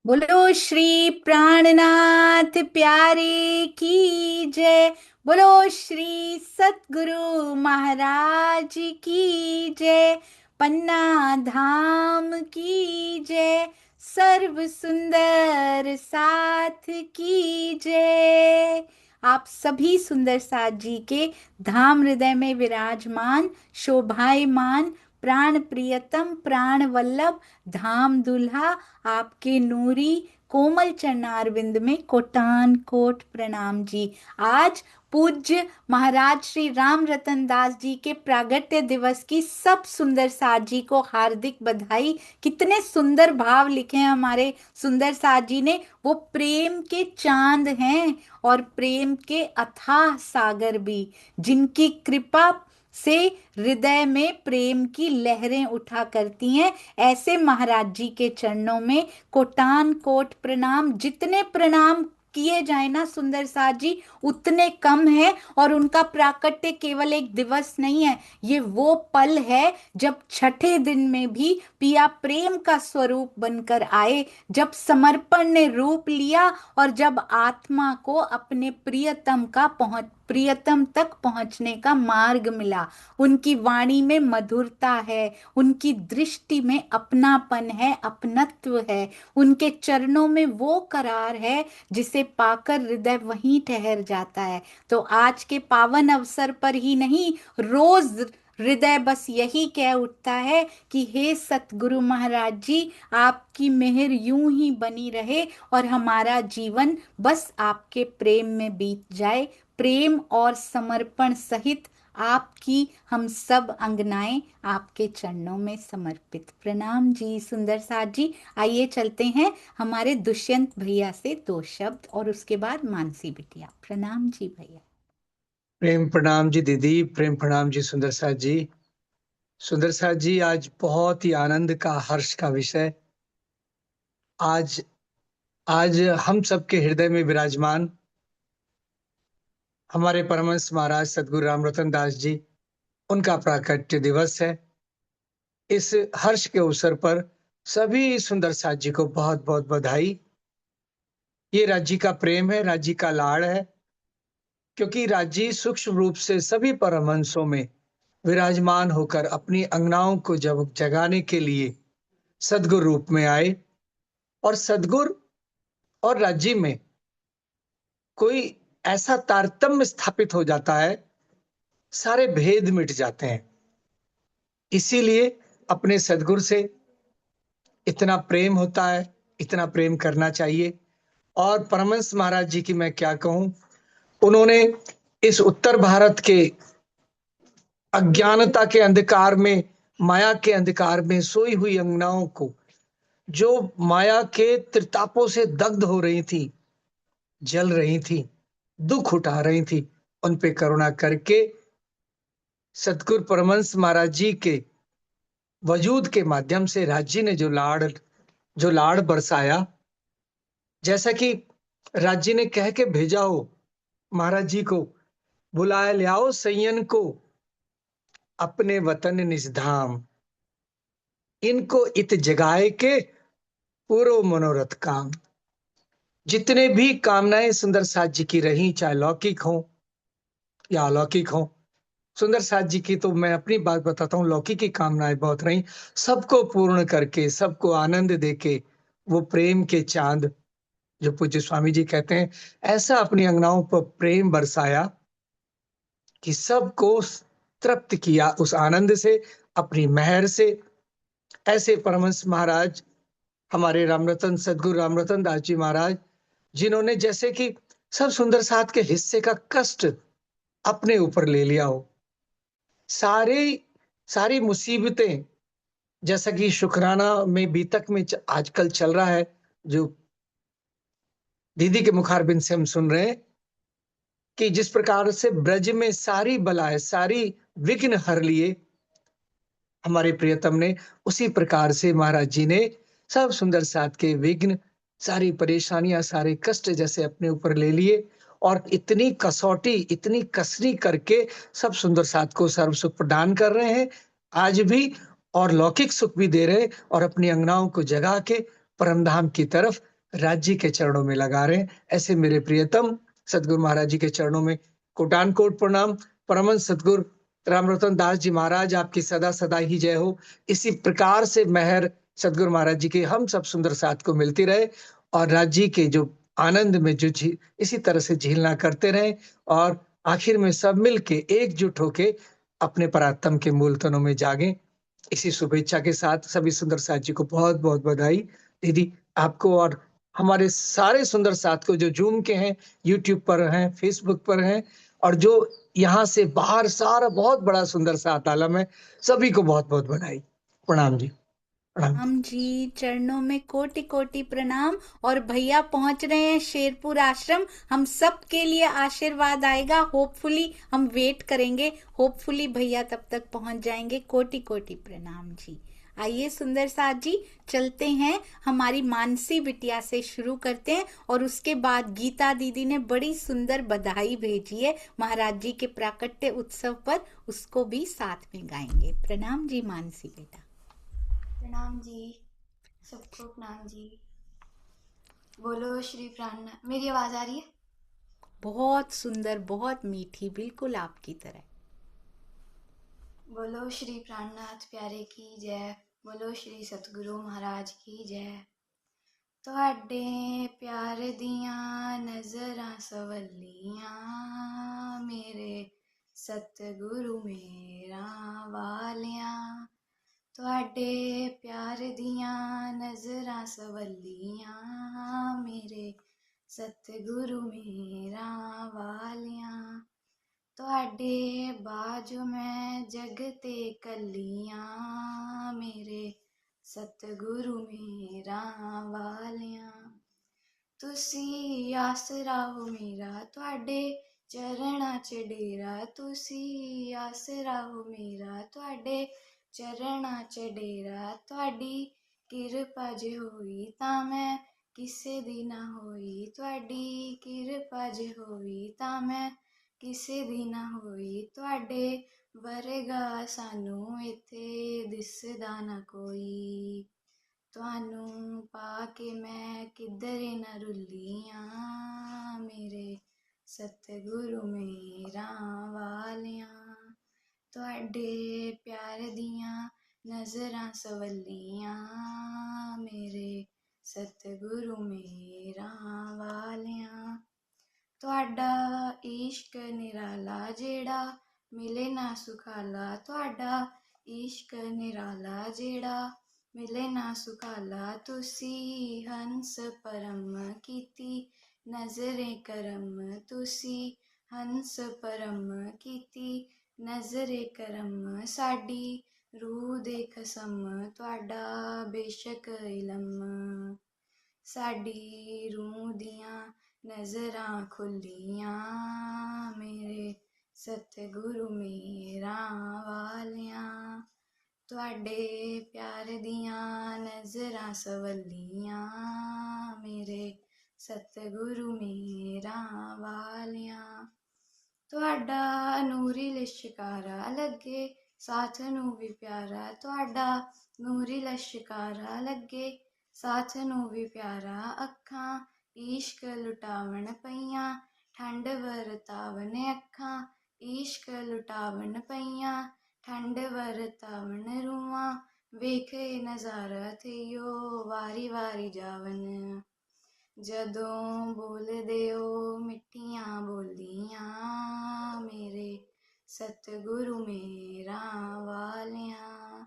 बोलो श्री प्राणनाथ प्यारे की जय। बोलो श्री सतगुरु महाराज की जय। पन्ना धाम की जय। सर्व सुंदर साथ की जय। आप सभी सुंदर साथ जी के धाम हृदय में विराजमान शोभायमान प्राण प्रियतम प्राण वल्लभ धाम दुल्हा आपके नूरी कोमल चरणारविंद में कोटान कोट प्रणाम जी। आज पूज्य महाराज श्री राम रतन दास जी के प्रागट्य दिवस की सब सुंदर साथ जी को हार्दिक बधाई। कितने सुंदर भाव लिखे हैं हमारे सुंदर साथ जी ने। वो प्रेम के चांद हैं और प्रेम के अथाह सागर भी, जिनकी कृपा से हृदय में प्रेम की लहरें उठा करती हैं। ऐसे महाराज जी के चरणों में कोटान कोट प्रणाम। जितने प्रणाम किए जाए ना सुंदर साथ जी उतने कम है। और उनका प्राकट्य केवल एक दिवस नहीं है, ये वो पल है जब छठे दिन में भी पिया प्रेम का स्वरूप बनकर आए, जब समर्पण ने रूप लिया और जब आत्मा को अपने प्रियतम तक पहुंचने का मार्ग मिला। उनकी वाणी में मधुरता है, उनकी दृष्टि में अपनापन है, अपनत्व है। उनके चरणों में वो करार है जिसे पाकर हृदय वहीं ठहर जाता है। तो आज के पावन अवसर पर ही नहीं, रोज हृदय बस यही कह उठता है कि हे सतगुरु महाराज जी, आपकी मेहर यूं ही बनी रहे और हमारा जीवन बस आपके प्रेम में बीत जाए। प्रेम और समर्पण सहित आपकी हम सब अंगनाएं आपके चरणों में समर्पित। प्रणाम जी सुंदर साथ जी। आइए चलते हैं हमारे दुष्यंत भैया से दो शब्द और उसके बाद मानसी बिटिया। प्रणाम जी भैया। प्रेम प्रणाम जी दीदी। प्रेम प्रणाम जी सुंदर साथ जी। सुंदर साथ जी, आज बहुत ही आनंद का, हर्ष का विषय आज आज हम सबके हृदय में विराजमान हमारे परमहंस महाराज सतगुरु रामरतन दास जी, उनका प्राकट्य दिवस है। इस हर्ष के अवसर पर सभी सुंदर साथ जी को बहुत बहुत बधाई। ये राज्य का प्रेम है, राज्य का लाड़ है, क्योंकि राज्य सूक्ष्म रूप से सभी परमहंसों में विराजमान होकर अपनी अंगनाओं को जब जगाने के लिए सदगुरु रूप में आए। और सदगुरु और राज्य में कोई ऐसा तारतम्य स्थापित हो जाता है, सारे भेद मिट जाते हैं। इसीलिए अपने सदगुरु से इतना प्रेम होता है, इतना प्रेम करना चाहिए। और परमहंस महाराज जी की मैं क्या कहूं, उन्होंने इस उत्तर भारत के अज्ञानता के अंधकार में, माया के अंधकार में सोई हुई अंगनाओं को, जो माया के त्रितापों से दग्ध हो रही थी, जल रही थी, दुख उठा रही थी, उन पे करुणा करके सतगुरु परमहंस महाराज जी के वजूद के माध्यम से राज्य ने जो लाड़ बरसाया। जैसा कि राज्य ने कह के भेजा हो महाराज जी को, बुलाए ले आओ सैयन को अपने वतन निज धाम, इनको इत जगाए के पूरो मनोरथ काम। जितने भी कामनाएं सुंदर साथ जी की रही, चाहे लौकिक हो या अलौकिक हो, सुंदर साथ जी की तो मैं अपनी बात बताता हूँ, लौकिक की कामनाएं बहुत रही, सबको पूर्ण करके, सबको आनंद देके, वो प्रेम के चांद जो पूज्य स्वामी जी कहते हैं, ऐसा अपनी अंगनाओं पर प्रेम बरसाया कि सबको तृप्त किया उस आनंद से, अपनी मेहर से। ऐसे परमहंस महाराज हमारे रामरतन सदगुरु रामरतन दास जी महाराज, जिन्होंने जैसे कि सब सुंदर साथ के हिस्से का कष्ट अपने ऊपर ले लिया हो, सारी मुसीबतें, जैसा कि शुक्राना में बीतक में आजकल चल रहा है, जो दीदी के मुखारबिंद से हम सुन रहे हैं, कि जिस प्रकार से ब्रज में सारी बलाएं, सारी विघ्न हर लिए हमारे प्रियतम ने, उसी प्रकार से महाराज जी ने सब सुंदर साथ के विघ्न, सारी परेशानियां, सारे कष्ट जैसे अपने ऊपर ले लिए, और इतनी कसौटी, इतनी कसरी करके सब सुंदर साथ को सर्व सुख प्रदान कर रहे हैं आज भी, और लौकिक सुख भी दे रहे, और अपनी अंगनाओं को जगा के परमधाम की तरफ राज्य के चरणों में लगा रहे हैं। ऐसे मेरे प्रियतम सदगुरु महाराज जी के चरणों में कोटान कोट प्रणाम। परमहंस सदगुरु राम रतन दास जी महाराज, आपकी सदा सदा ही जय हो। इसी प्रकार से मेहर सदगुरु महाराज जी के हम सब सुंदर साथ को मिलती रहे, और राज्य के जो आनंद में जो इसी तरह से झीलना करते रहे, और आखिर में सब मिलके एकजुट होके अपने परात्म के मूल तनों में जागे। इसी शुभेच्छा के साथ सभी सुंदर साथ जी को बहुत बहुत बधाई। दीदी, आपको और हमारे सारे सुंदर साथ को जो जूम के हैं, यूट्यूब पर हैं, फेसबुक पर हैं, और जो यहाँ से बाहर सारा बहुत बड़ा सुंदर साथ आलम है, सभी को बहुत बहुत बधाई। प्रणाम जी, प्रणाम। हम जी चरणों में कोटि कोटि प्रणाम। और भैया पहुंच रहे हैं शेरपुर आश्रम, हम सब के लिए आशीर्वाद आएगा। होपफुली हम वेट करेंगे, होपफुली भैया तब तक पहुंच जाएंगे। कोटि कोटि प्रणाम जी। आइए सुंदर साथ जी, चलते हैं, हमारी मानसी बिटिया से शुरू करते हैं, और उसके बाद गीता दीदी ने बड़ी सुंदर बधाई भेजी है महाराज जी के प्राकट्य उत्सव पर, उसको भी साथ में गाएंगे। प्रणाम जी मानसी बेटा। प्रणाम जी, सबको प्रणाम जी। बोलो श्री प्राणनाथ। मेरी आवाज आ रही है? बहुत सुंदर, बहुत मीठी, बिल्कुल आपकी तरह। बोलो श्री प्राणनाथ प्यारे की जय। बोलो श्री सतगुरु महाराज की जय। ਤੁਹਾਡੇ ਪਿਆਰ ਦੀਆਂ ਨਜ਼ਰਾਂ ਸਵੱਲੀਆਂ, ਮੇਰੇ ਸਤਿਗੁਰੂ ਮੇਰਾ ਵਾਲਿਆਂ। ਤੁਹਾਡੇ ਪਿਆਰ ਦੀਆਂ ਨਜ਼ਰਾਂ ਸਵੱਲੀਆਂ, ਮੇਰੇ ਸਤਿਗੁਰੂ ਮੇਰਾ ਵਾਲਿਆਂ। ਤੁਹਾਡੇ ਬਾਝੋਂ ਮੈਂ ਜਗ ਤੇ ਕੱਲੀਆਂ, ਮੇਰੇ ਸਤਿਗੁਰੂ ਮੇਰਾ ਵਾਲਿਆਂ। ਤੁਸੀਂ ਆਸਰਾ ਹੋ ਮੇਰਾ, ਤੁਹਾਡੇ ਚਰਨਾਂ 'ਚ ਡੇਰਾ। ਤੁਸੀਂ ਆਸਰਾ ਹੋ ਮੇਰਾ, ਤੁਹਾਡੇ ਚਰਨਾਂ 'ਚ ਡੇਰਾ। ਤੁਹਾਡੀ ਕਿਰਪਾ ਜੇ ਹੋਈ ਤਾਂ ਮੈਂ ਕਿਸੇ ਦੀ ਨਾ ਹੋਈ। ਤੁਹਾਡੀ ਕਿਰਪਾ ਜੇ ਹੋਈ ਤਾਂ ਮੈਂ ਕਿਸੇ ਦੀ ਨਾ ਹੋਈ। ਤੁਹਾਡੇ ਵਰਗਾ ਸਾਨੂੰ ਇੱਥੇ ਦਿਸਦਾ ਨਾ ਕੋਈ। ਤੁਹਾਨੂੰ ਪਾ ਕੇ ਮੈਂ ਕਿਧਰੇ ਨਾ ਰੁੱਲੀਆਂ, ਮੇਰੇ ਸਤਿਗੁਰੂ ਮੇਰਾ ਵਾਲਿਆਂ। ਤੁਹਾਡੇ ਪਿਆਰ ਦੀਆਂ ਨਜ਼ਰਾਂ ਸਵੱਲੀਆਂ, ਮੇਰੇ ਸਤਿਗੁਰੂ ਮੇਰਾ ਵਾਲਿਆਂ। ਤੁਹਾਡਾ ਇਸ਼ਕ ਨਿਰਾਲਾ ਜਿਹੜਾ ਮਿਲੇ ਨਾ ਸੁਖਾਲਾ। ਤੁਹਾਡਾ ਇਸ਼ਕ ਨਿਰਾਲਾ ਜਿਹੜਾ ਮਿਲੇ ਨਾ ਸੁਖਾਲਾ। ਤੁਸੀਂ ਹੰਸ ਪਰਮ ਕੀਤੀ ਨਜ਼ਰੇ ਕਰਮ। ਤੁਸੀਂ ਹੰਸ ਪਰਮ ਕੀਤੀ ਨਜ਼ਰੇ ਕਰਮ। ਸਾਡੀ ਰੂਹ ਦੇ ਖਸਮ ਤੁਹਾਡਾ ਬੇਸ਼ੱਕ ਇਲਮ। ਸਾਡੀ ਰੂਹ ਦੀਆਂ ਨਜ਼ਰਾਂ ਖੁੱਲੀਆਂ, ਮੇਰੇ ਸਤਿਗੁਰੂ ਮੇਰਾ ਵਾਲਿਆਂ। ਤੁਹਾਡੇ ਪਿਆਰ ਦੀਆਂ ਨਜ਼ਰਾਂ ਸਵੱਲੀਆਂ, ਮੇਰੇ ਸਤਿਗੁਰੂ ਮੇਰਾ ਵਾਲਿਆਂ। ਤੁਹਾਡਾ ਨੂਰੀ ਲਿਸ਼ਕਾਰਾ ਲੱਗੇ ਸਾਥ ਨੂੰ ਵੀ ਪਿਆਰਾ। ਤੁਹਾਡਾ ਨੂਰੀ ਲਿਸ਼ਕਾਰਾ ਲੱਗੇ ਸਾਥ ਨੂੰ ਵੀ ਪਿਆਰਾ। ਅੱਖਾਂ ਇਸ਼ਕ ਲੁਟਾਵਣ ਪਈਆਂ ਠੰਡ ਵਰਤਾਵਨ। ਅੱਖਾਂ ਇਸ਼ਕ ਲੁਟਾਵਣ ਪਈਆਂ ਠੰਡ ਵਰਤਾਵਨ। ਰੂਹਾਂ ਵੇਖੇ ਨਜ਼ਾਰਾ ਥਈਓ ਵਾਰੀ ਵਾਰੀ ਜਾਵਨ। ਜਦੋਂ ਬੋਲਦੇ ਓ ਮਿੱਠੀਆਂ ਬੋਲੀਆਂ, ਮੇਰੇ ਸਤਿਗੁਰੂ ਮੇਰਾ ਵਾਲਿਆਂ।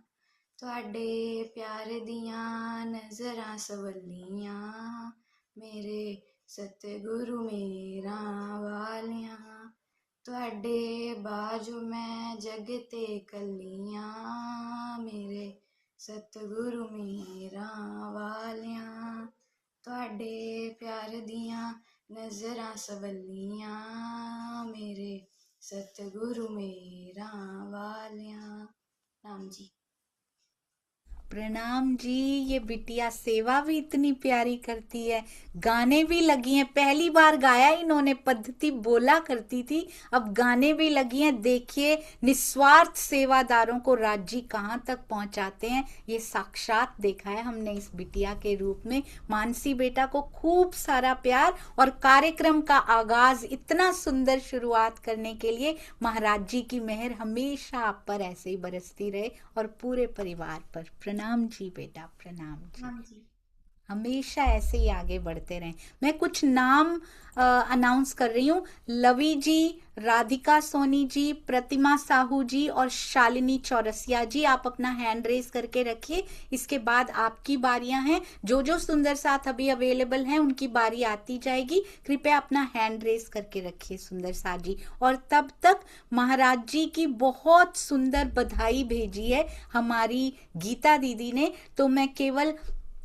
ਤੁਹਾਡੇ ਪਿਆਰ ਦੀਆਂ ਨਜ਼ਰਾਂ ਸਵੱਲੀਆਂ, ਮੇਰੇ ਸਤਿਗੁਰੂ ਮੇਰਾ ਵਾਲਿਆਂ। ਤੁਹਾਡੇ ਬਾਝੋਂ ਮੈਂ ਜਗ ਤੇ ਕੱਲੀਆਂ, ਮੇਰੇ ਸਤਿਗੁਰੂ ਮੇਰਾ ਵਾਲਿਆਂ। ਤੁਹਾਡੇ ਪਿਆਰ ਦੀਆਂ ਨਜ਼ਰਾਂ ਸਵੱਲੀਆਂ, ਮੇਰੇ ਸਤਿਗੁਰੂ ਮੇਰਾ ਵਾਲਿਆਂ। ਨਾਮ ਜੀ। प्रणाम जी। ये बिटिया सेवा भी इतनी प्यारी करती है, गाने भी लगी हैं। पहली बार गाया इन्होंने, पद्धति बोला करती थी, अब गाने भी लगी हैं। देखिए निस्वार्थ सेवादारों को राज जी कहाँ तक पहुंचाते हैं, ये साक्षात देखा है हमने इस बिटिया के रूप में। मानसी बेटा को खूब सारा प्यार और कार्यक्रम का आगाज इतना सुंदर शुरुआत करने के लिए महाराज जी की मेहर हमेशा आप पर ऐसे ही बरसती रहे और पूरे परिवार पर। प्रणाम जी बेटा, प्रणाम जी। हाँ जी। हमेशा ऐसे ही आगे बढ़ते रहें। मैं कुछ नाम अनाउंस कर रही हूँ। लवी जी, राधिका सोनी जी, प्रतिमा साहू जी और शालिनी चौरसिया जी, आप अपना हैंड रेस करके रखिए। इसके बाद आपकी बारियां हैं। जो जो सुंदर साथ अभी अवेलेबल हैं उनकी बारी आती जाएगी। कृपया अपना हैंड रेस करके रखिए सुंदर साथ जी। और तब तक महाराज जी की बहुत सुंदर बधाई भेजी है हमारी गीता दीदी ने, तो मैं केवल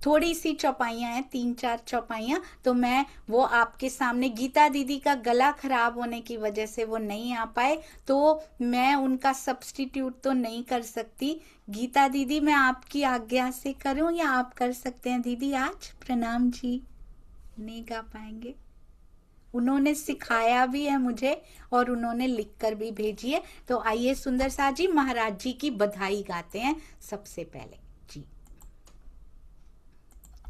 थोड़ी सी चौपाइयाँ हैं, 3-4 चौपाइयाँ, तो मैं वो आपके सामने, गीता दीदी का गला खराब होने की वजह से वो नहीं आ पाए, तो मैं उनका सब्स्टिट्यूट तो नहीं कर सकती। गीता दीदी मैं आपकी आज्ञा से करूं या आप कर सकते हैं दीदी आज? प्रणाम जी। नहीं गा पाएंगे? उन्होंने सिखाया भी है मुझे और उन्होंने लिखकर भी भेजी है। तो आइए सुंदर सा जी महाराज जी की बधाई गाते हैं सबसे पहले जी।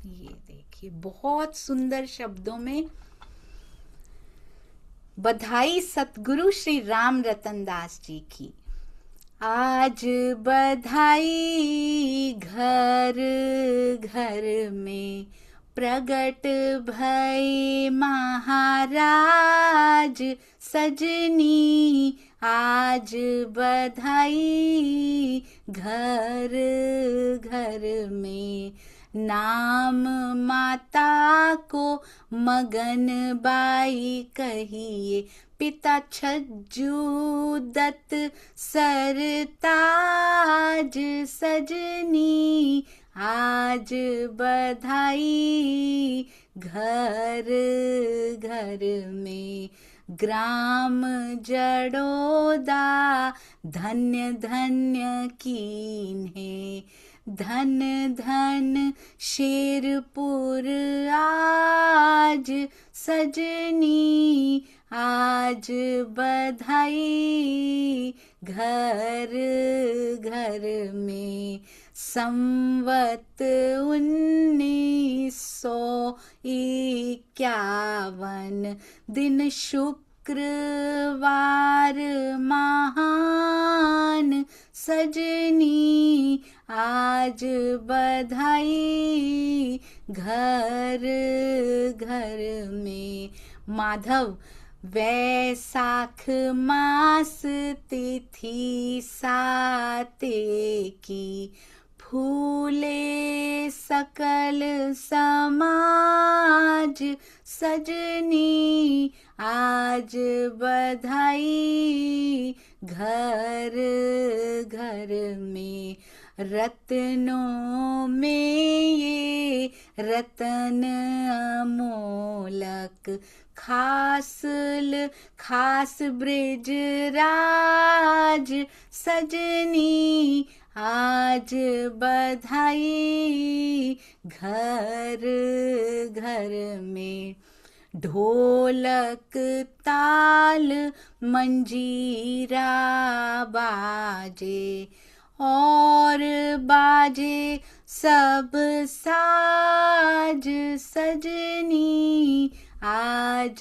ये देखिए बहुत सुंदर शब्दों में बधाई सतगुरु श्री राम रतन दास जी की। आज बधाई घर घर में प्रगट भय महाराज सजनी। आज बधाई घर घर में नाम माता को मगन बाई कहिए। पिता छज्जू दत्त सरताज सजनी। आज बधाई घर घर में ग्राम जड़ोदा धन्य धन्य कीन्हे। धन धन शेरपुर आज सजनी। आज बधाई घर घर में संवत 1951 दिन शुक्रवार महान सजनी। आज बधाई घर घर में माधव वैसाख मास तिथि साते की फूले सकल समाज सजनी। आज बधाई घर घर में रत्नों में ये रतन अमोलक खास ब्रिज राज सजनी। आज बधाई घर घर में ढोलक ताल मंजीरा बाजे और बाजे सब साज सजनी। आज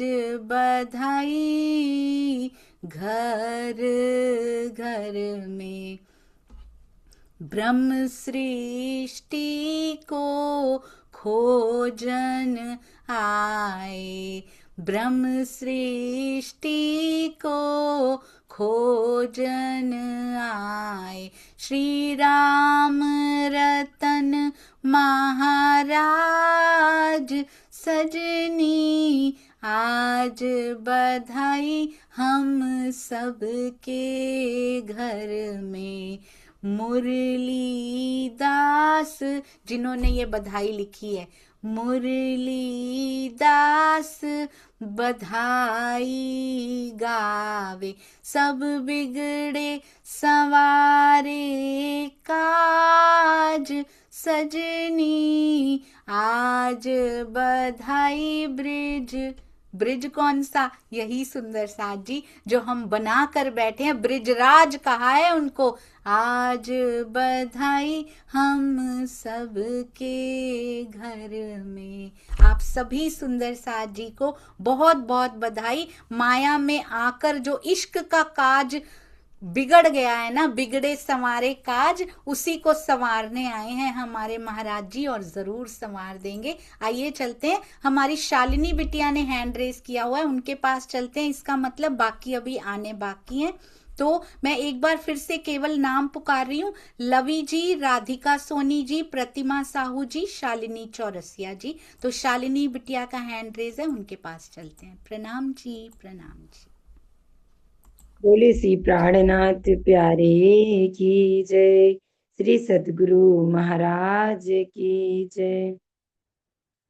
बधाई घर घर में ब्रह्म सृष्टि को खोजन आए। ब्रह्म सृष्टि को खोजन आए। श्री राम रतन महाराज सजनी। आज बधाई हम सबके घर में। मुरली दास जिन्होंने ये बधाई लिखी है, मुरली दास बधाई गावे। सब बिगड़े संवारे काज सजनी, आज बधाई ब्रिज। ब्रिज कौन सा? यही सुंदर साथ जी जो हम बना कर बैठे हैं, ब्रिजराज कहा है उनको। आज बधाई हम सबके घर में। आप सभी सुंदर साथ जी को बहुत बहुत बधाई। माया में आकर जो इश्क का काज बिगड़ गया है ना, बिगड़े संवारे काज, उसी को संवारने आए हैं हमारे महाराज जी, और जरूर संवार देंगे। आइए चलते हैं, हमारी शालिनी बिटिया ने हैंड रेस किया हुआ है, उनके पास चलते हैं। इसका मतलब बाकी अभी आने बाकी हैं। तो मैं एक बार फिर से केवल नाम पुकार रही हूँ, लवी जी, राधिका सोनी जी, प्रतिमा साहू जी, शालिनी चौरसिया जी। तो शालिनी बिटिया का हैंड रेस है, उनके पास चलते हैं। प्रणाम जी, प्रणाम जी। बोले श्री प्राणनाथ प्यारे की जय, श्री सद्गुरु महाराज की जय।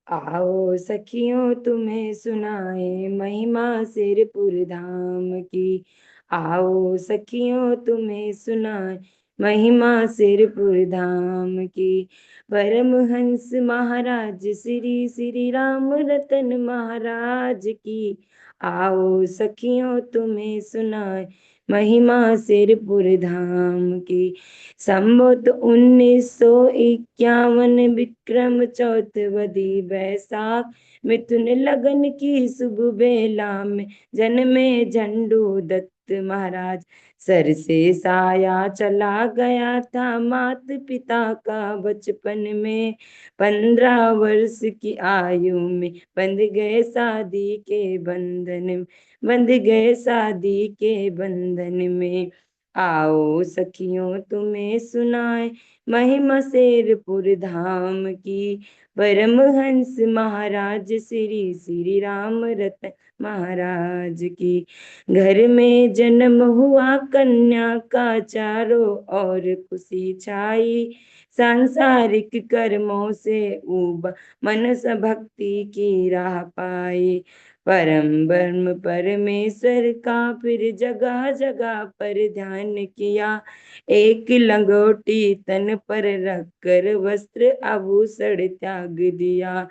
आओ सखियों तुम्हें सुनाए महिमा सिरपुर धाम की। आओ सखियों तुम्हें सुनाए महिमा सिरपुर धाम की। परमहंस महाराज श्री श्री राम रतन महाराज की। आओ सखियों तुम्हें सुनाए महिमा सिरपुर धाम की। संवत 1951 विक्रम चौथवदी बैसाख, मिथुन लगन की शुभ बेला में जन्मे झंडू दत्त महाराज। सर से साया चला गया था मात पिता का बचपन में। 15 वर्ष की आयु में बंध गए शादी के बंधन में, बंध गए शादी के बंधन में। आओ सखियों तुम्हें सुनाए महिमा शेरपुर धाम की। परमहंस महाराज श्री श्री राम रतन महाराज की। घर में जन्म हुआ कन्या का, चारों ओर खुशी छाई। सांसारिक कर्मों से उबा मन भक्ति की राह पाई। परम ब्रह्म परमेश्वर का फिर जगह जगह पर ध्यान किया। एक लंगोटी तन पर रखकर वस्त्र आभूषण त्याग दिया।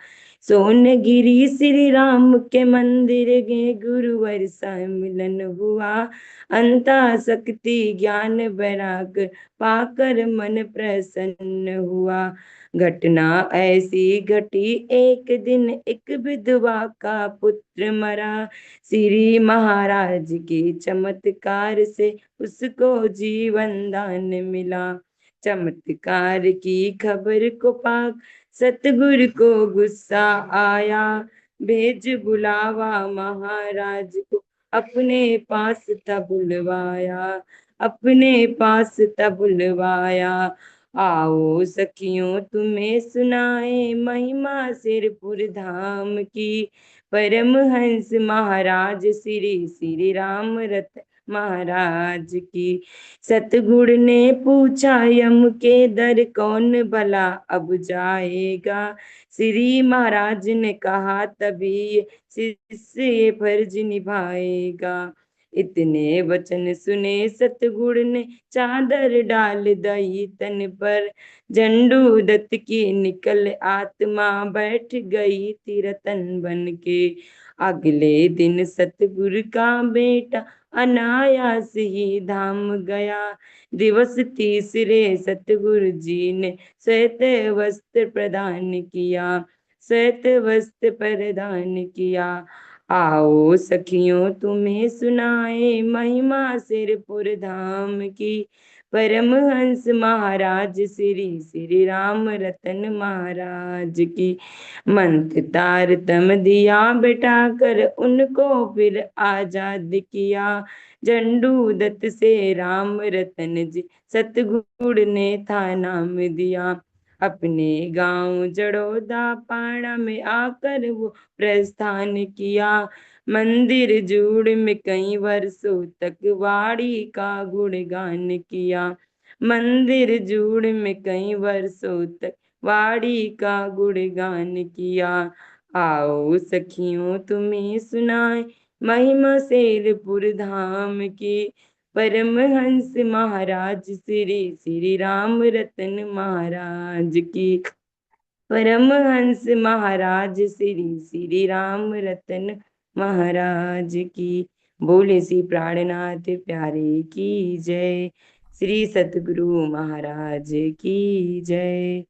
सोनगिरी श्री राम के मंदिर में गुरुवर सम्मिलन हुआ। अंता शक्ति ज्ञान वैराग पाकर मन प्रसन्न हुआ। घटना ऐसी घटी एक दिन, एक विधवा का पुत्र मरा। श्री महाराज के चमत्कार से उसको जीवन दान मिला। चमत्कार की खबर को पाक सतगुरु को गुस्सा आया। भेज बुलावा महाराज को अपने पास तब बुलवाया, अपने पास तब बुलवाया। आओ सखियों तुम्हें सुनाए महिमा सिरपुर धाम की। परमहंस महाराज श्री श्री राम रतन महाराज की। सतगुरु ने पूछा यम के दर कौन भला अब जाएगा। श्री महाराज ने कहा तभी शिष्य ये फर्ज निभाएगा। इतने वचन सुने सतगुरु ने चादर डाल दई तन पर। झंडू दत्त की निकल आत्मा बैठ गई थी रतन बन के। अगले दिन सतगुरु का बेटा अनायास ही धाम गया। दिवस तीसरे सतगुरु जी ने श्वेत वस्त्र प्रदान किया, श्वेत वस्त्र प्रदान किया। आओ सखियों तुम्हें सुनाए महिमा सिरपुर धाम की। परमहंस महाराज श्री श्री राम रतन महाराज की। मंत्र तार तम दिया बेटा कर उनको फिर आजाद किया। झंडू दत्त से राम रतन जी सतगुरु ने था नाम दिया। अपने गांव जड़ोदा पाड़ा में आकर वो प्रस्थान किया। मंदिर जूड़ में कई वर्षों तक वाणी का गुणगान किया। मंदिर जूड़ में कई वर्षों तक वाणी का गुणगान किया। आओ सखियों तुम्हें सुनाए महिमा शेरपुर धाम की। परमहंस महाराज श्री श्री राम रतन महाराज की। परमहंस महाराज श्री श्री राम रतन महाराज की। बोले श्री प्राणनाथ प्यारे की जय। श्री सतगुरु महाराज की जय।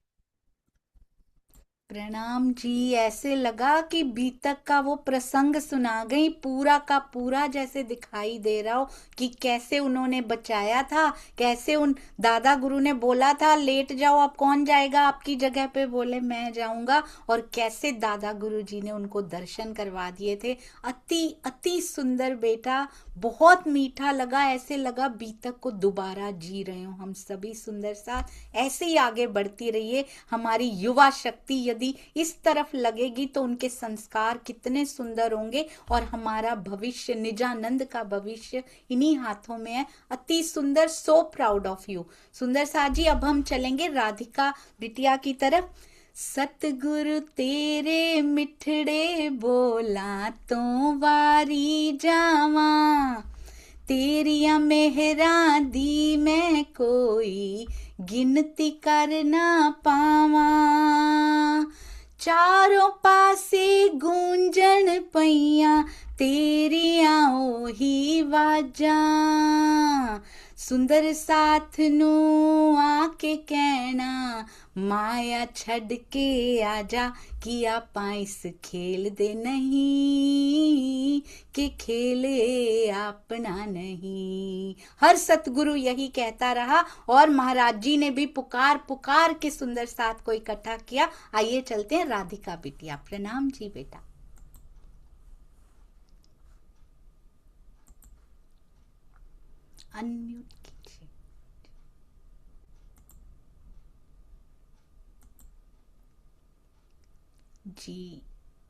प्रणाम जी। ऐसे लगा कि बीतक का वो प्रसंग सुना गई, पूरा का पूरा जैसे दिखाई दे रहा हो कि कैसे उन्होंने बचाया था, कैसे उन दादा गुरु ने बोला था लेट जाओ, अब कौन जाएगा आपकी जगह पे, बोले मैं जाऊंगा, और कैसे दादा गुरु जी ने उनको दर्शन करवा दिए थे। अति अति सुंदर बेटा, बहुत मीठा लगा, ऐसे लगा बीतक को दोबारा जी रहे हो हम सभी। सुंदर साथ ऐसे ही आगे बढ़ती रहिए। हमारी युवा शक्ति यदि इस तरफ लगेगी तो उनके संस्कार कितने सुंदर होंगे, और हमारा भविष्य, निजानंद का भविष्य इन्हीं हाथों में है। अति सुंदर, सो प्राउड ऑफ यू सुंदर साथ जी। अब हम चलेंगे राधिका बिटिया की तरफ। सतगुरु तेरे मिठड़े बोला तो वारी जावा, तेरिया मेहरा दी मैं कोई गिनती कर ना पावा, चारों पासे गूंजन पैया तेरिया ओही वाजा, सुंदर साथ नू आके कहना माया छड़ के आजा, कि आपा इस खेल दे नहीं कि खेले अपना नहीं। हर सतगुरु यही कहता रहा, और महाराज जी ने भी पुकार पुकार के सुंदर साथ को इकट्ठा किया। आइए चलते हैं राधिका बिटिया। प्रणाम जी बेटा। अनम्यूट कीजिए जी।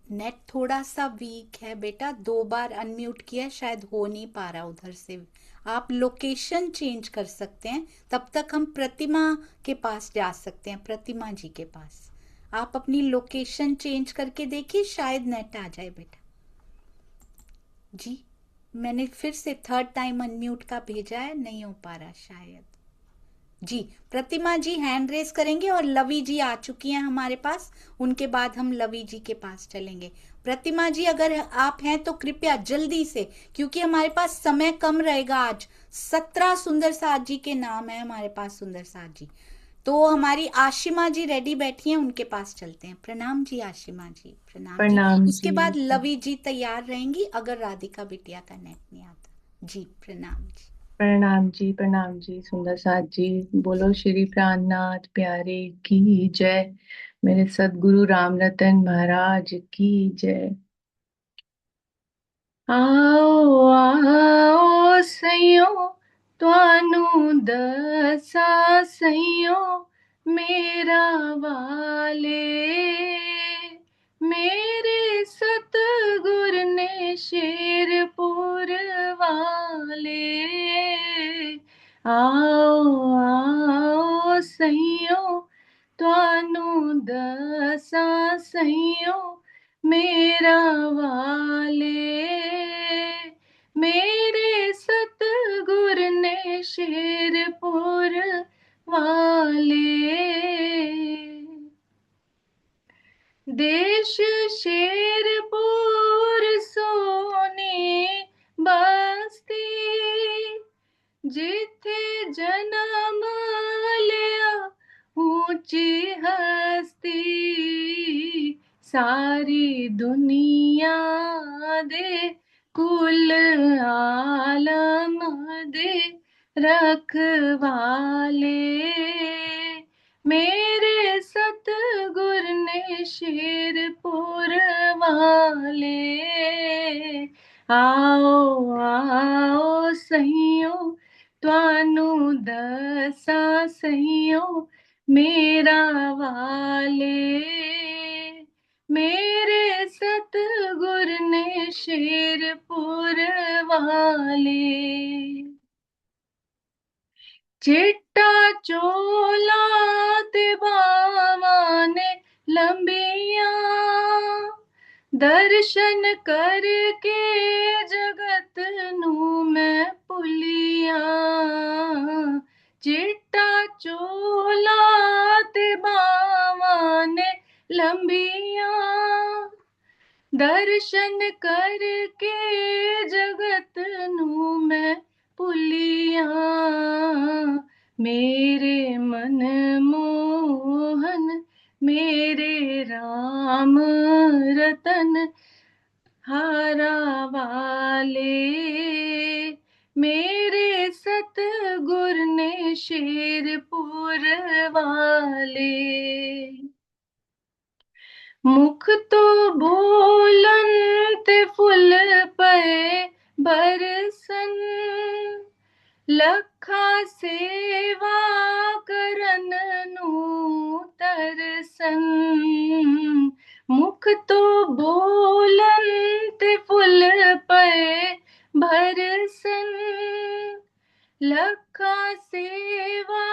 नेट थोड़ा सा वीक है बेटा, 2 बार अनम्यूट किया, शायद हो नहीं पा रहा उधर से। आप लोकेशन चेंज कर सकते हैं, तब तक हम प्रतिमा के पास जा सकते हैं, प्रतिमा जी के पास। आप अपनी लोकेशन चेंज करके देखिए, शायद नेट आ जाए बेटा जी। मैंने फिर से थर्ड टाइम अनम्यूट का भेजा है, नहीं हो पा रहा शायद जी। प्रतिमा जी हैंड रेस करेंगे, और लवी जी आ चुकी हैं हमारे पास, उनके बाद हम लवी जी के पास चलेंगे। प्रतिमा जी अगर आप हैं तो कृपया जल्दी से, क्योंकि हमारे पास समय कम रहेगा आज। 17 सुंदर साथ जी के नाम है हमारे पास, सुंदर साथ जी। तो हमारी आशिमा जी रेडी बैठी हैं, उनके पास चलते हैं। प्रणाम जी आशिमा जी, प्रणाम जी। प्रणाम उसके जी। बाद लवी जी तैयार रहेंगी अगर राधिका बिटिया का नेट नहीं आता जी। प्रणाम जी। प्रणाम जी। प्रणाम जी सुंदर साथ जी। बोलो श्री प्राणनाथ प्यारे की जय। मेरे सदगुरु राम रतन महाराज की जय। आओ आओ सैयो तुआनू दसा सैयो मेरा वाले, मेरे सतगुर ने शेरपुर वाले। आओ आओ सैयो तुआनू दसा सैयो मेरा वाले, मेरे सतगुर ने शेरपुर वाले। देश शेरपुर सोने बस्ती, जिथे जन्म लिया ऊंची हस्ती, सारी दुनिया दे कुल आलम दे रखवाले, मेरे सतगुर ने शेरपुर वाले। आओ आओ सहियो तुआनू दसा सहियो मेरा वाले, मेरे सतगुर ने शेरपुर वाले। चिट्टा चोला ते बावा ने लंबिया, दर्शन करके जगत नू मैं भुलिया, चिट्टा चोला ते बावां ने लंबिया, दर्शन करके जगत नू मैं भुलिया, मेरे मन मोहन मेरे राम रतन हारा वाले, मेरे सतगुर ने शेरपुर वाले, मुख तो बोलन ते फुल पे बरसन, लखा सेवा करन नू तरसन, मुख तो बोलन ते फुल पे बरसन, लखा सेवा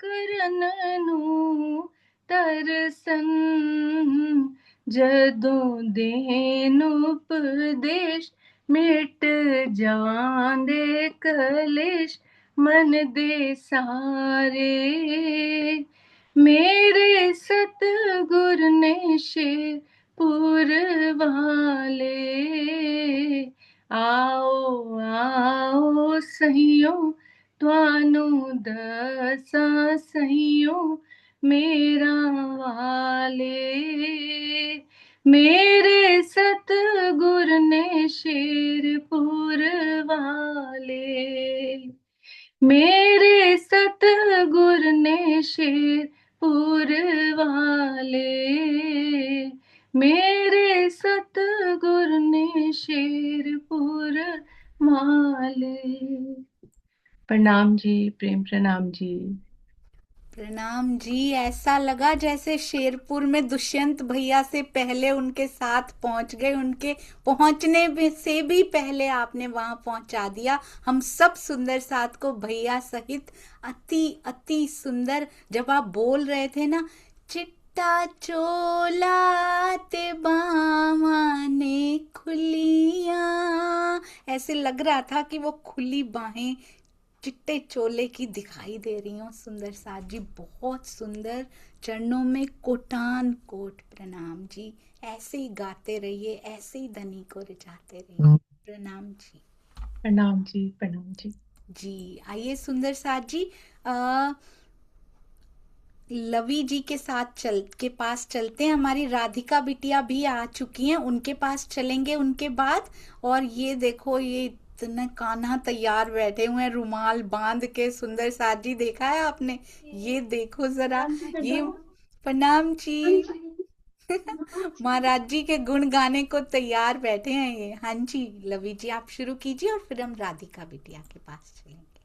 करन नू तरसन, जदों देन उपदेश मिट जांदे कलेश मन दे सारे, मेरे सतगुर ने शेरपुर वाले, आओ आओ सहियों तुहानू दसां सहियों मेरा वाले, मेरे सतगुर ने शेरपुर वाले, मेरे सतगुर ने शेरपुर वाले, मेरे सतगुर ने शेरपुर वाले। प्रणाम जी, प्रेम प्रणाम जी। प्रणाम जी। ऐसा लगा जैसे शेरपुर में दुष्यंत भैया से पहले उनके साथ पहुंच गए, उनके से भी पहले आपने वहां पहुंचा दिया हम सब सुंदर साथ को भैया सहित। अति अति सुंदर जब आप बोल रहे थे ना, चिट्टा चोला ते बावा ने खुलिया, ऐसे लग रहा था कि वो खुली बाहें चिट्टे चोले की दिखाई दे रही हूँ। सुंदर साथ जी बहुत सुंदर, चरणों में कोटान कोट प्रणाम जी। ऐसे ही गाते रहिए, ऐसे ही धनी को रिझाते रहिए। प्रणाम जी। प्रणाम जी, प्रणाम जी। जी आइए सुंदर साथ जी, लवी जी के साथ के पास चलते हैं। हमारी राधिका बिटिया भी आ चुकी हैं, उनके पास चलेंगे उनके बाद। और ये देखो, ये इतने कान्हा तैयार बैठे हुए हैं रुमाल बांध के। सुंदर साथ जी देखा है आपने? ये देखो जरा, ये प्रणाम जी। महाराज जी के गुण गाने को तैयार बैठे हैं ये। हाँ जी लवी जी आप शुरू कीजिए और फिर हम राधिका बिटिया के पास चलेंगे।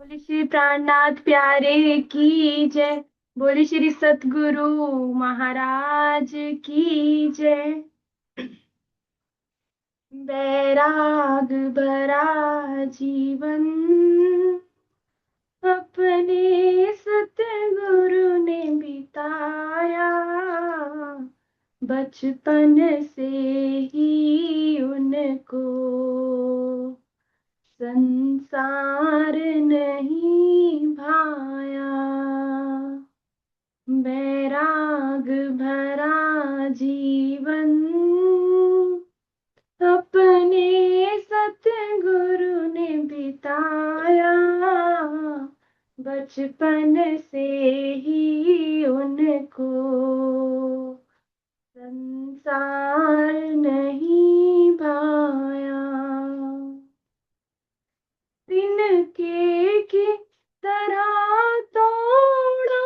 बोले श्री प्राणनाथ प्यारे की जय, बोले श्री सतगुरु महाराज की जय। बैराग भरा जीवन अपने सतगुरु ने बिताया, बचपन से ही उनको संसार नहीं भाया। बैराग भरा जीवन अपने सतगुरु ने बिताया, बचपन से ही उनको संसार नहीं भाया। तिनके की तरह तोड़ा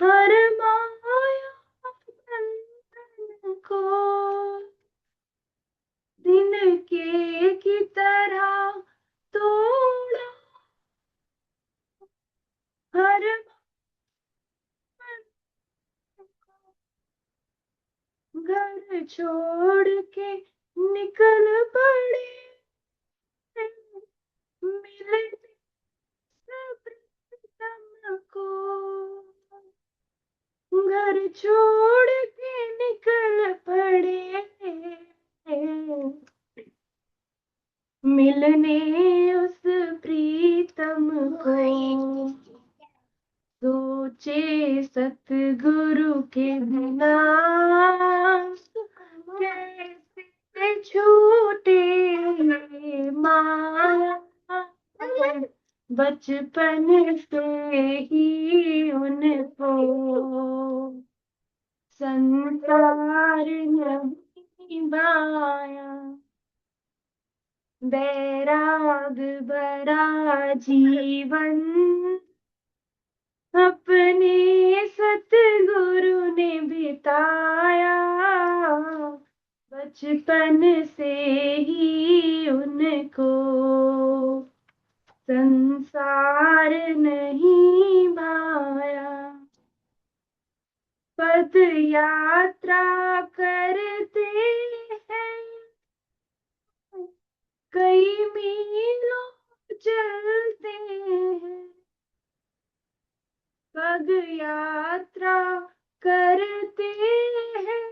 हर माया बंधन को, तिनके की तरह तोड़ा हर घर छोड़ के निकल पड़े, मिले सब प्रीतम को। घर छोड़ के निकल पड़े मिलने उस प्रीतम को। सोचे सतगुरु के बिना कैसे छूटे माया। बचपन से ही उनको संसार नहीं भाया। बैराग भरा जीवन अपने सतगुरु ने बिताया। बचपन से ही उनको संसार नहीं भाया। पद यात्रा करते हैं कई मीलों चलते हैं। पद यात्रा करते हैं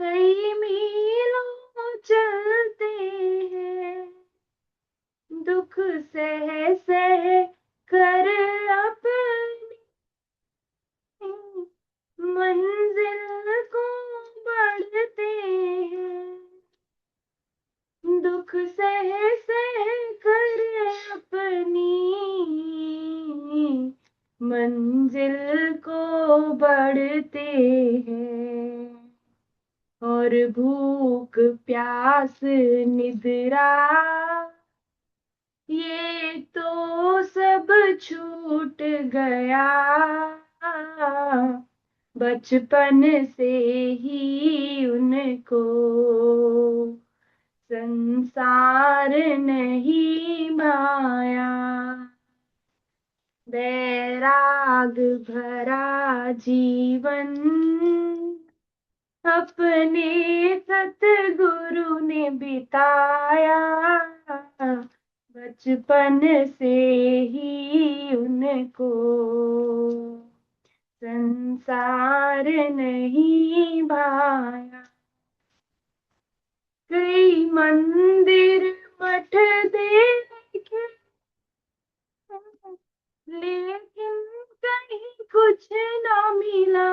कई मीलों चलते हैं। दुख सह सह कर अपनी मंजिल को बढ़ते हैं। दुख सह सह कर अपनी मंजिल को बढ़ते हैं। और भूख प्यास निद्रा ये तो सब छूट गया। बचपन से ही उनको संसार नहीं भाया। बैराग भरा जीवन अपने सतगुरु ने बिताया। बचपन से ही उनको संसार नहीं भाया। कई मंदिर मठ देखे लेकिन कहीं कुछ न मिला।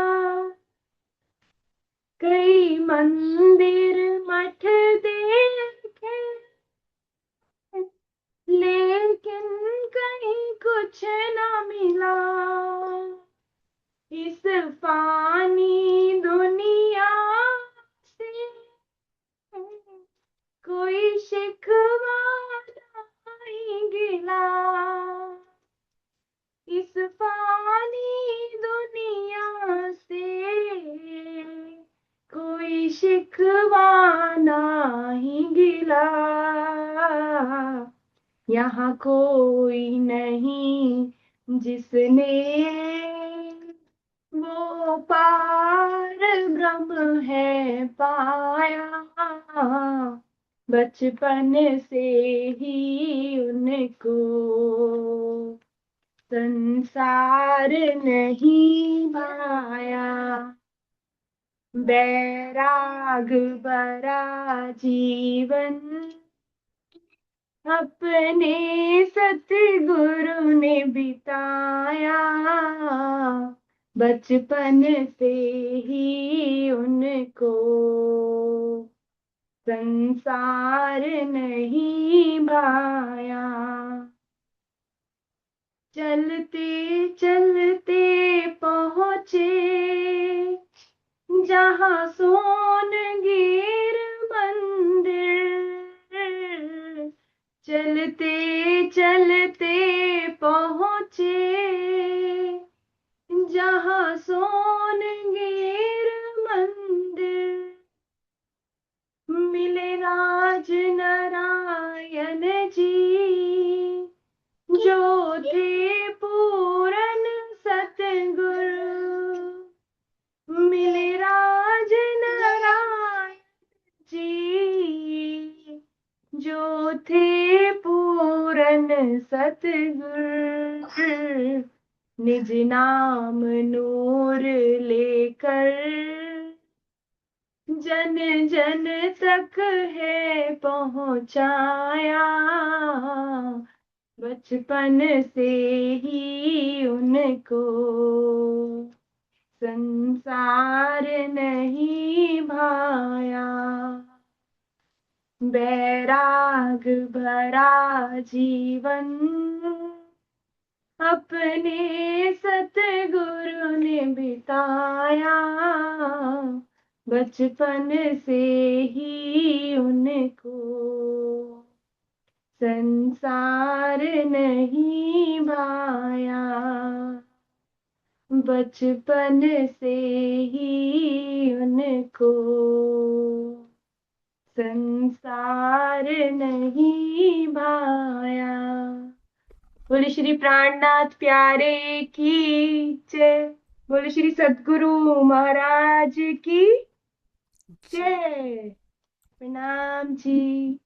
कई मंदिर मठ देखे लेकिन कहीं कुछ न मिला। इस फानी दुनिया से कोई शिकवा नहीं गिला। इस फानी दुनिया से कोई शिकवा नहीं गिला। यहाँ कोई नहीं जिसने वो पार ब्रह्म है पाया। बचपन से ही उनको संसार नहीं भाया। बैराग भरा जीवन अपने सतगुरु ने बिताया। बचपन से ही उनको संसार नहीं भाया। चलते चलते पहुँचे जहाँ सोनगीर मंदिर। चलते चलते पहुँचे जहाँ सोनगीर मंदिर। मिले राज नारायण जी जो थे पूरन सतगुरु। मिले राज नारायण जी जो थे पूरन सतगुरु। निज नाम नूर लेकर जन जन तक है पहुँचाया। बचपन से ही उनको संसार नहीं भाया। बैराग भरा जीवन अपने सतगुरु ने बिताया। बचपन से ही उनको संसार नहीं भाया। बचपन से ही उनको संसार नहीं भाया। बोले श्री प्राणनाथ प्यारे की जय। बोले श्री सद्गुरु महाराज की जय। प्रणाम जी।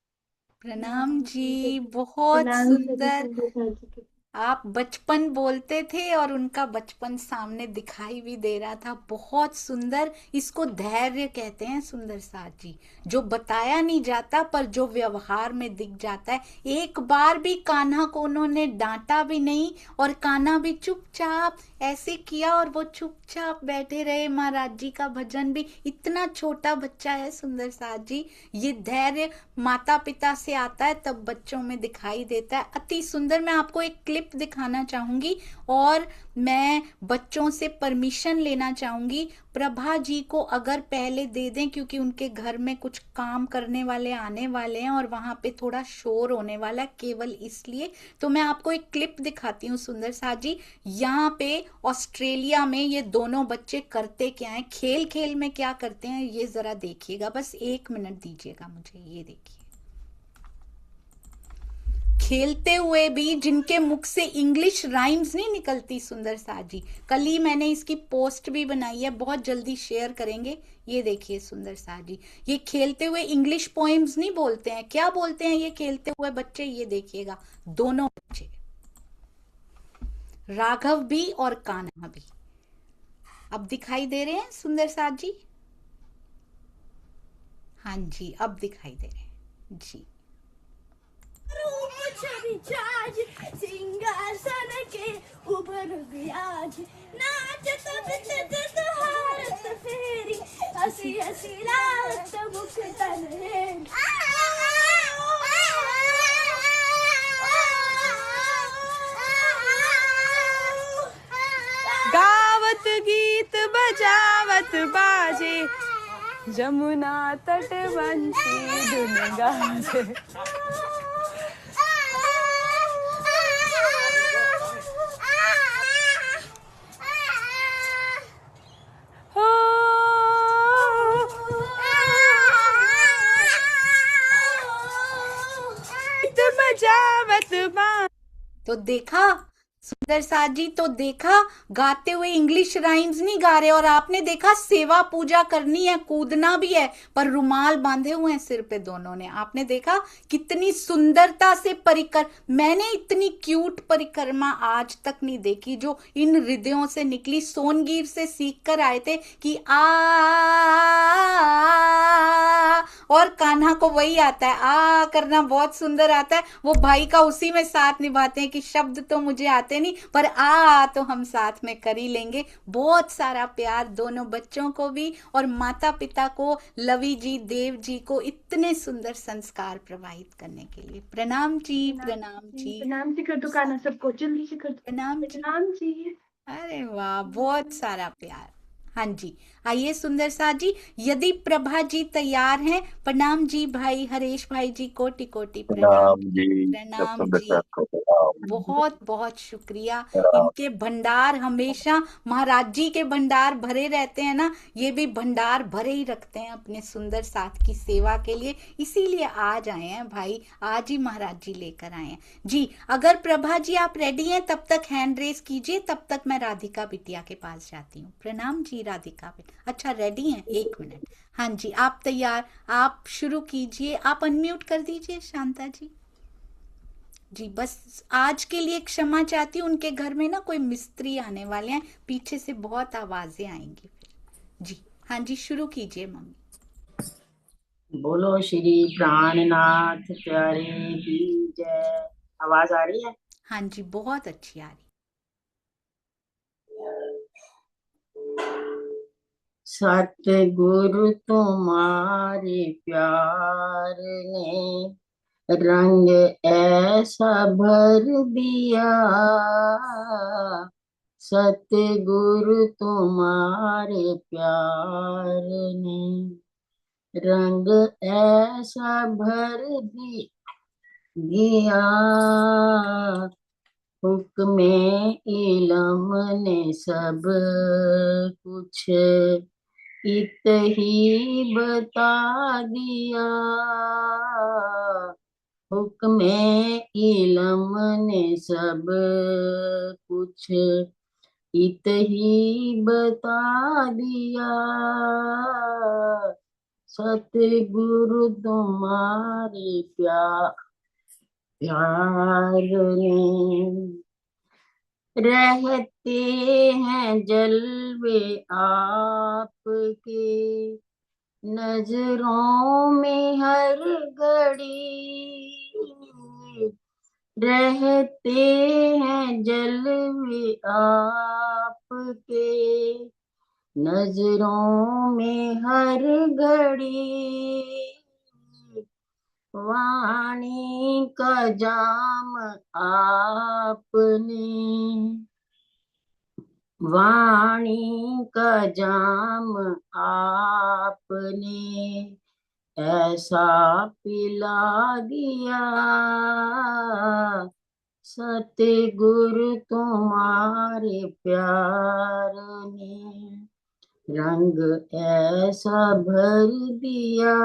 प्रणाम जी, बहुत प्रणाम सुंदर। जी। आप बचपन बोलते थे और उनका बचपन सामने दिखाई भी दे रहा था। बहुत सुंदर। इसको धैर्य कहते हैं सुंदर साथ जी, जो बताया नहीं जाता पर जो व्यवहार में दिख जाता है। एक बार भी कान्हा को उन्होंने डांटा भी नहीं और कान्हा भी चुपचाप ऐसे किया और वो चुपचाप बैठे रहे। महाराज जी का भजन भी, इतना छोटा बच्चा है सुंदर साथ जी। ये धैर्य माता पिता से आता है तब बच्चों में दिखाई देता है। अति सुंदर। मैं आपको एक क्लिप दिखाना चाहूंगी और मैं बच्चों से परमिशन लेना चाहूंगी। प्रभा जी को अगर पहले दे दें, क्योंकि उनके घर में कुछ काम करने वाले आने वाले हैं और वहां पे थोड़ा शोर होने वाला है, केवल इसलिए। तो मैं आपको एक क्लिप दिखाती हूँ सुंदर साथ जी। यहाँ पे ऑस्ट्रेलिया में ये दोनों बच्चे करते क्या है, खेल खेल में क्या करते हैं, ये जरा देखिएगा। बस 1 मिनट दीजिएगा मुझे। ये देखिए, खेलते हुए भी जिनके मुख से इंग्लिश राइम्स नहीं निकलती सुंदर साथ जी। कल ही मैंने इसकी पोस्ट भी बनाई है, बहुत जल्दी शेयर करेंगे। ये देखिए सुंदर साथ जी, ये खेलते हुए इंग्लिश पोएम्स नहीं बोलते हैं। क्या बोलते हैं ये खेलते हुए बच्चे? ये देखिएगा, दोनों बच्चे, राघव भी और कान्हा भी। अब दिखाई दे रहे हैं सुंदर साथ जी? हाँ जी, अब दिखाई दे रहे हैं जी। सिंहासन के उबर ब्याज नाचत बिचत हारत फेरी हसी हसी लात मुख तन गावत गीत बजावत बाजे जमुना तट बंसी धुन गाजे। तो देखा सुंदर साथ जी, तो देखा, गाते हुए इंग्लिश राइम्स नहीं गा रहे। और आपने देखा सेवा पूजा करनी है, कूदना भी है, पर रुमाल बांधे हुए हैं सिर पे दोनों ने। आपने देखा कितनी सुंदरता से मैंने इतनी क्यूट परिक्रमा आज तक नहीं देखी जो इन हृदयों से निकली। सोनगीर से सीख कर आए थे कि और कान्हा को वही आता है, आ करना बहुत सुंदर आता है। वो भाई का उसी में साथ निभाते हैं कि शब्द तो मुझे आते नहीं, पर तो हम साथ में कर ही लेंगे। बहुत सारा प्यार दोनों बच्चों को भी और माता पिता को, लवी जी, देव जी को इतने सुंदर संस्कार प्रवाहित करने के लिए। प्रणाम जी, प्रणाम जी। प्रणाम जी कर दो कान्हा सबको, जल्दी से कर दो। प्रणाम जी। प्रणाम जी। अरे वाह, बहुत सारा प्यार। हाँ जी, आइए सुंदर साथ जी, यदि प्रभा जी तैयार हैं। प्रणाम जी भाई हरेश भाई जी, कोटि कोटि प्रणाम। प्रणाम जी, प्रणाम सब जी, को प्रणाम। बहुत बहुत शुक्रिया। प्रणाम। इनके भंडार हमेशा, महाराज जी के भंडार भरे रहते हैं ना, ये भी भंडार भरे ही रखते हैं अपने सुंदर साथ की सेवा के लिए। इसीलिए आज आए हैं भाई, आज ही महाराज जी लेकर आए हैं जी। अगर प्रभा जी आप रेडी हैं तब तक हैंड रेस कीजिए, तब तक मैं राधिका बिटिया के पास जाती हूँ। प्रणाम जी राधिका बिटिया। अच्छा रेडी हैं? 1 मिनट। हाँ जी, आप तैयार, आप शुरू कीजिए। आप अनम्यूट कर दीजिए शांता जी। जी बस आज के लिए क्षमा चाहती हूँ, उनके घर में ना कोई मिस्त्री आने वाले हैं, पीछे से बहुत आवाजें आएंगी फिर। जी हाँ जी, शुरू कीजिए मम्मी। बोलो श्री प्राणनाथ प्यारे की जय। आवाज आ रही है? हाँ जी, बहुत अच्छी आ रही। सतगुरु तुम्हारे प्यार ने रंग ऐसा भर दिया, सतगुरु तुम्हारे प्यार ने रंग ऐसा भर दिया, हुक्मे इलम ने सब कुछ इत ही बता दिया, हुक्मे इलम ने सब कुछ इत ही बता दिया, सतगुरु तुम्हारे प्यार ने रहते हैं जलवे आपके, नजरों में हर घड़ी रहते हैं जलवे आपके, नजरों में हर घड़ी, वाणी का जाम आपने, वाणी का जाम आपने ऐसा पिला दिया, सतगुरु तुम्हारे प्यार ने रंग ऐसा भर दिया,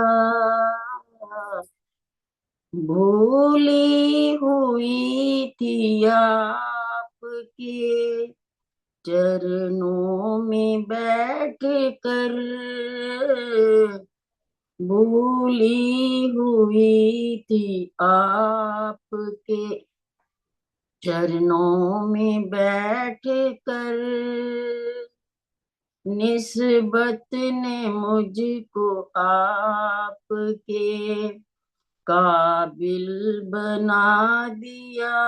भूली हुई थी आपके चरणों में बैठ कर, भूली हुई थी आपके चरणों में बैठ कर, निस्बत ने मुझको आपके काबिल बना दिया,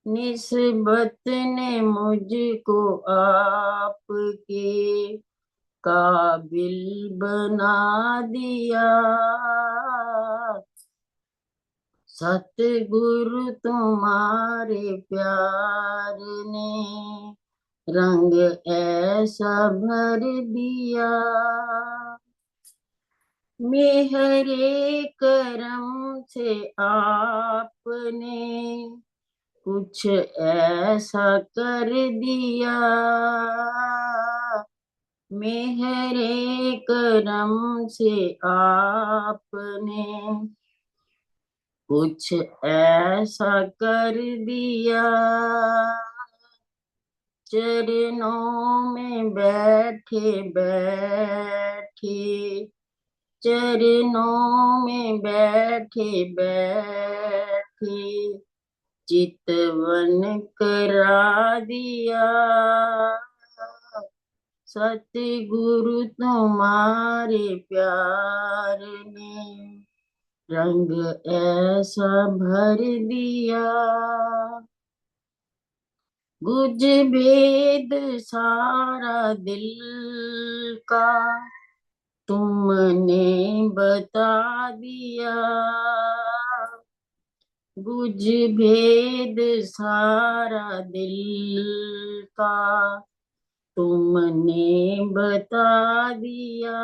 निस्बत ने मुझको आपके काबिल बना दिया, सतगुरु तुम्हारे प्यार ने रंग ऐसा भर दिया, मेहरे करम से आपने कुछ ऐसा कर दिया, मेहरे करम से आपने कुछ ऐसा कर दिया, चरणों में बैठे बैठे, चरणों में बैठे बैठे चितवन करा दिया, सतगुरु तुम्हारे प्यार ने रंग ऐसा भर दिया, गुज भेद सारा दिल का तुमने बता दिया, गुज भेद सारा दिल का तुमने बता दिया,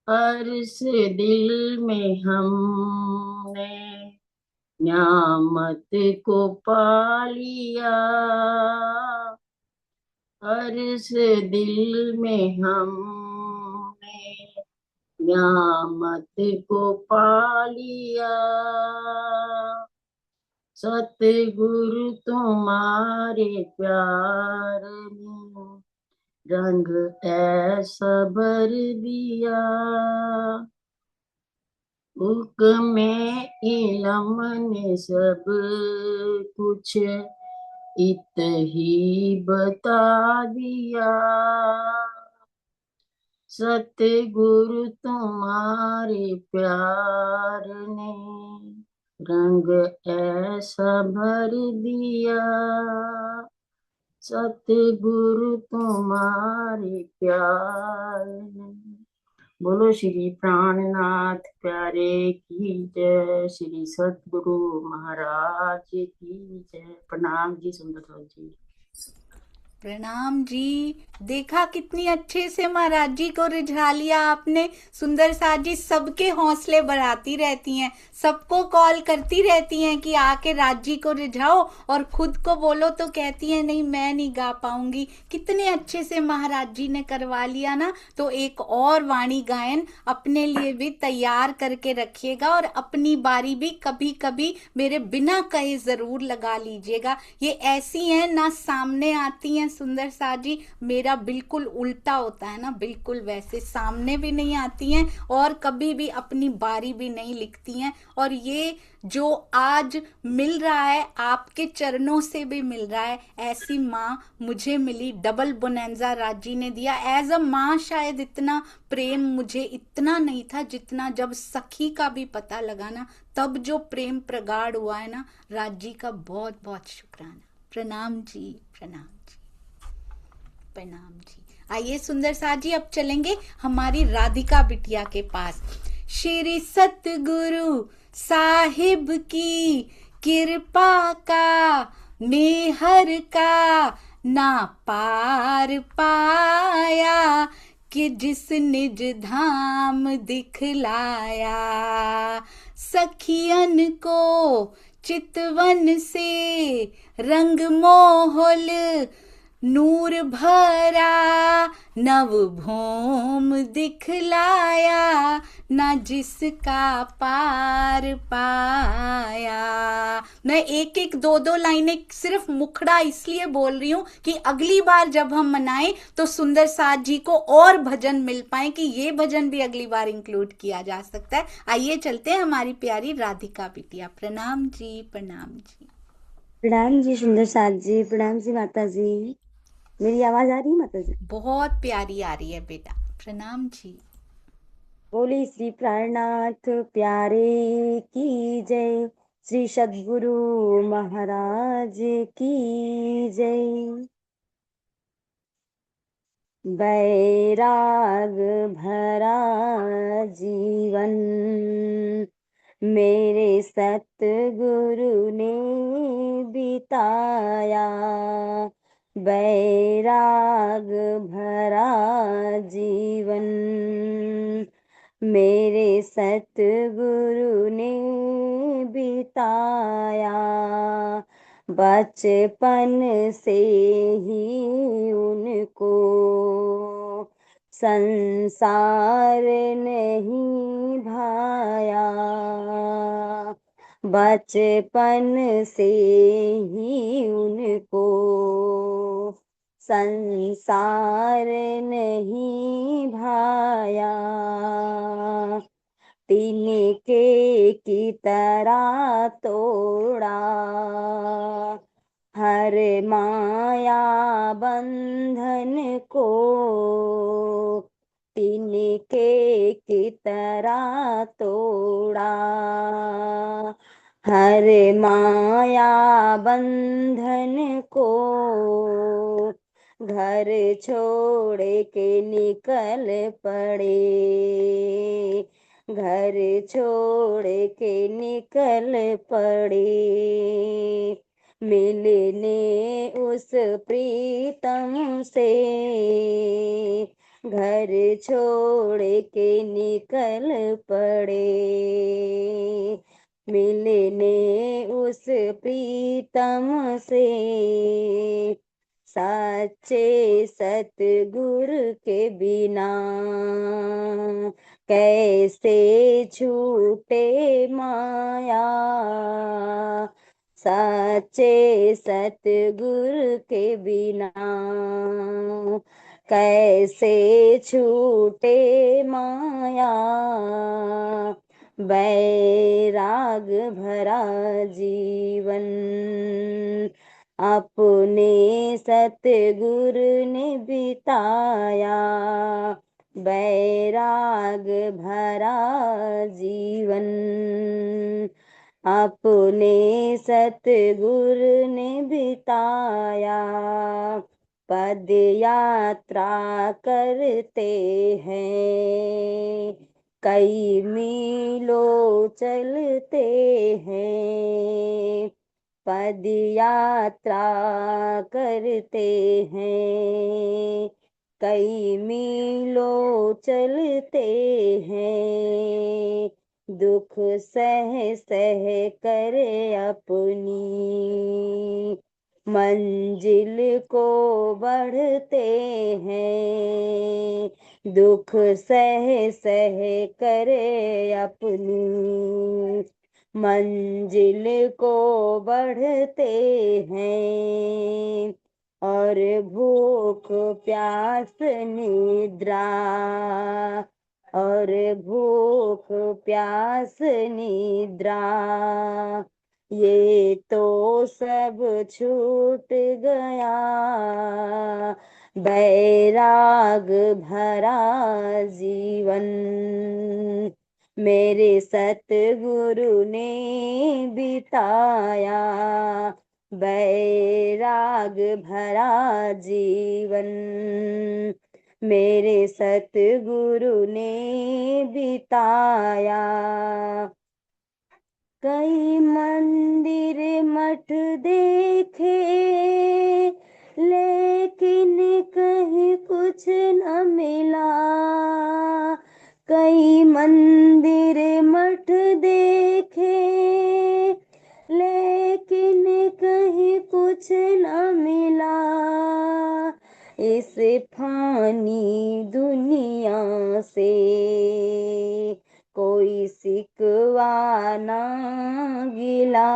अर्श दिल में हमने न्यामत को पा लिया, अर्श दिल में हमने न्यामत को पा लिया, सतगुरु तुम्हारे प्यार ने रंग ऐसा भर दिया, हुक्म इलम ने सब कुछ इत ही बता दिया। सतगुरु तुम्हारे प्यार ने रंग ऐसा भर दिया। सतगुरु तुम्हारे प्यार ने। बोलो श्री प्राणनाथ प्यारे की जय। श्री सतगुरु महाराज की जय। प्रणाम जी सुंदर जी। प्रणाम जी। देखा कितनी अच्छे से महाराज जी को रिझा लिया आपने। सुंदर साथ जी सबके हौसले बढ़ाती रहती हैं, सबको कॉल करती रहती हैं कि आके राज जी को रिझाओ, और खुद को बोलो तो कहती हैं नहीं मैं नहीं गा पाऊंगी। कितने अच्छे से महाराज जी ने करवा लिया ना। तो एक और वाणी गायन अपने लिए भी तैयार करके रखिएगा, और अपनी बारी भी कभी कभी मेरे बिना कहे जरूर लगा लीजिएगा। ये ऐसी हैं ना, सामने आती हैं सुंदर सा जी, मेरा बिल्कुल उल्टा होता है ना, बिल्कुल वैसे सामने भी नहीं आती हैं और कभी भी अपनी बारी भी नहीं लिखती हैं। और ये जो आज मिल रहा है आपके चरणों से भी मिल रहा है। ऐसी माँ मुझे मिली, डबल बोनेंजा राजी ने दिया। एज अ माँ शायद इतना प्रेम मुझे इतना नहीं था जितना जब सखी का भी पता लगा ना, तब जो प्रेम प्रगाढ़ हुआ है ना। राजी का बहुत बहुत शुक्राना। प्रणाम जी, प्रणाम जी, प्रणाम जी। आइए सुंदर सा जी अब चलेंगे हमारी राधिका बिटिया के पास। श्री सतगुरु साहिब की कृपा का, मेहर का ना पार पाया, कि जिस निज धाम दिखलाया। सखियन को चितवन से रंग मोहल, नूर भरा नव भौम दिखलाया, ना जिसका पार पाया। मैं एक एक दो दो लाइनें सिर्फ मुखड़ा इसलिए बोल रही हूँ कि अगली बार जब हम मनाएं तो सुंदर साथ जी को और भजन मिल पाए, कि ये भजन भी अगली बार इंक्लूड किया जा सकता है। आइए चलते हैं हमारी प्यारी राधिका बिटिया। प्रणाम जी, प्रणाम जी। प्रणाम जी सुंदर साथ जी। प्रणाम जी माता जी। मेरी आवाज आ रही है माता जी? बहुत प्यारी आ रही है बेटा। प्रणाम जी। बोली श्री प्राणनाथ प्यारे की जय। श्री सद्गुरु महाराज की जय। बैराग भरा जीवन मेरे सतगुरु ने बिताया। बैराग भरा जीवन मेरे सतगुरु ने बिताया। बचपन से ही उनको संसार नहीं भाया। बचपन से ही उनको संसार नहीं भाया। तिनके की तरह तोड़ा हर माया बंधन को। तिनके की तरह तोड़ा हर माया बंधन को। घर छोड़ के निकल पड़े। घर छोड़ के निकल पड़े। मिलने उस प्रीतम से। घर छोड़ के निकल पड़े। मिलने उस प्रीतम से। सच्चे सतगुरु के बिना कैसे छूटे माया। सच्चे सतगुरु के बिना कैसे छूटे माया। बैराग भरा जीवन अपने सतगुरु ने बिताया। बैराग भरा जीवन अपने सतगुरु ने बिताया। पद यात्रा करते हैं, कई मीलों चलते हैं। पद यात्रा करते हैं, कई मीलों चलते हैं। दुख सह सह कर अपनी मंजिल को बढ़ते हैं। दुख सह सह कर अपनी मंजिल को बढ़ते हैं। और भूख प्यास निद्रा, और भूख प्यास निद्रा, ये तो सब छूट गया। बैराग भरा जीवन मेरे सतगुरु ने बिताया। बैराग भरा जीवन मेरे सतगुरु ने बिताया। कई मंदिर मठ देखे, लेकिन कहीं कुछ न मिला। कई मंदिर मठ देखे, लेकिन कहीं कुछ न मिला। इस फानी दुनिया से कोई सिकवा ना गिला।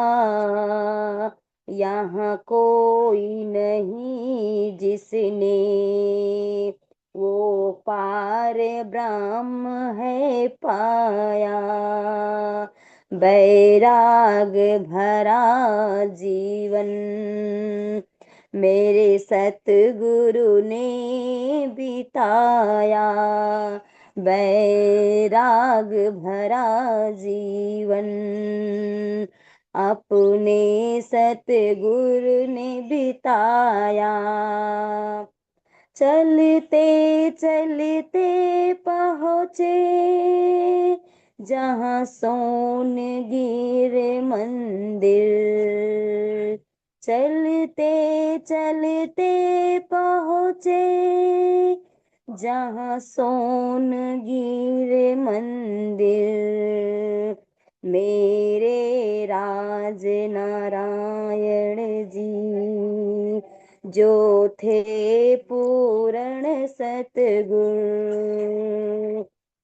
यहाँ कोई नहीं जिसने वो पार ब्रह्म है पाया। बैराग भरा जीवन मेरे सतगुरु ने बिताया। बैराग भरा जीवन अपने सतगुरु ने बिताया। चलते चलते पहुँचे जहाँ सोनगिर मंदिर। चलते चलते पहुँचे जहाँ सोनगिर मंदिर। मेरे राज नारायण जी जो थे पूर्ण सतगुरु।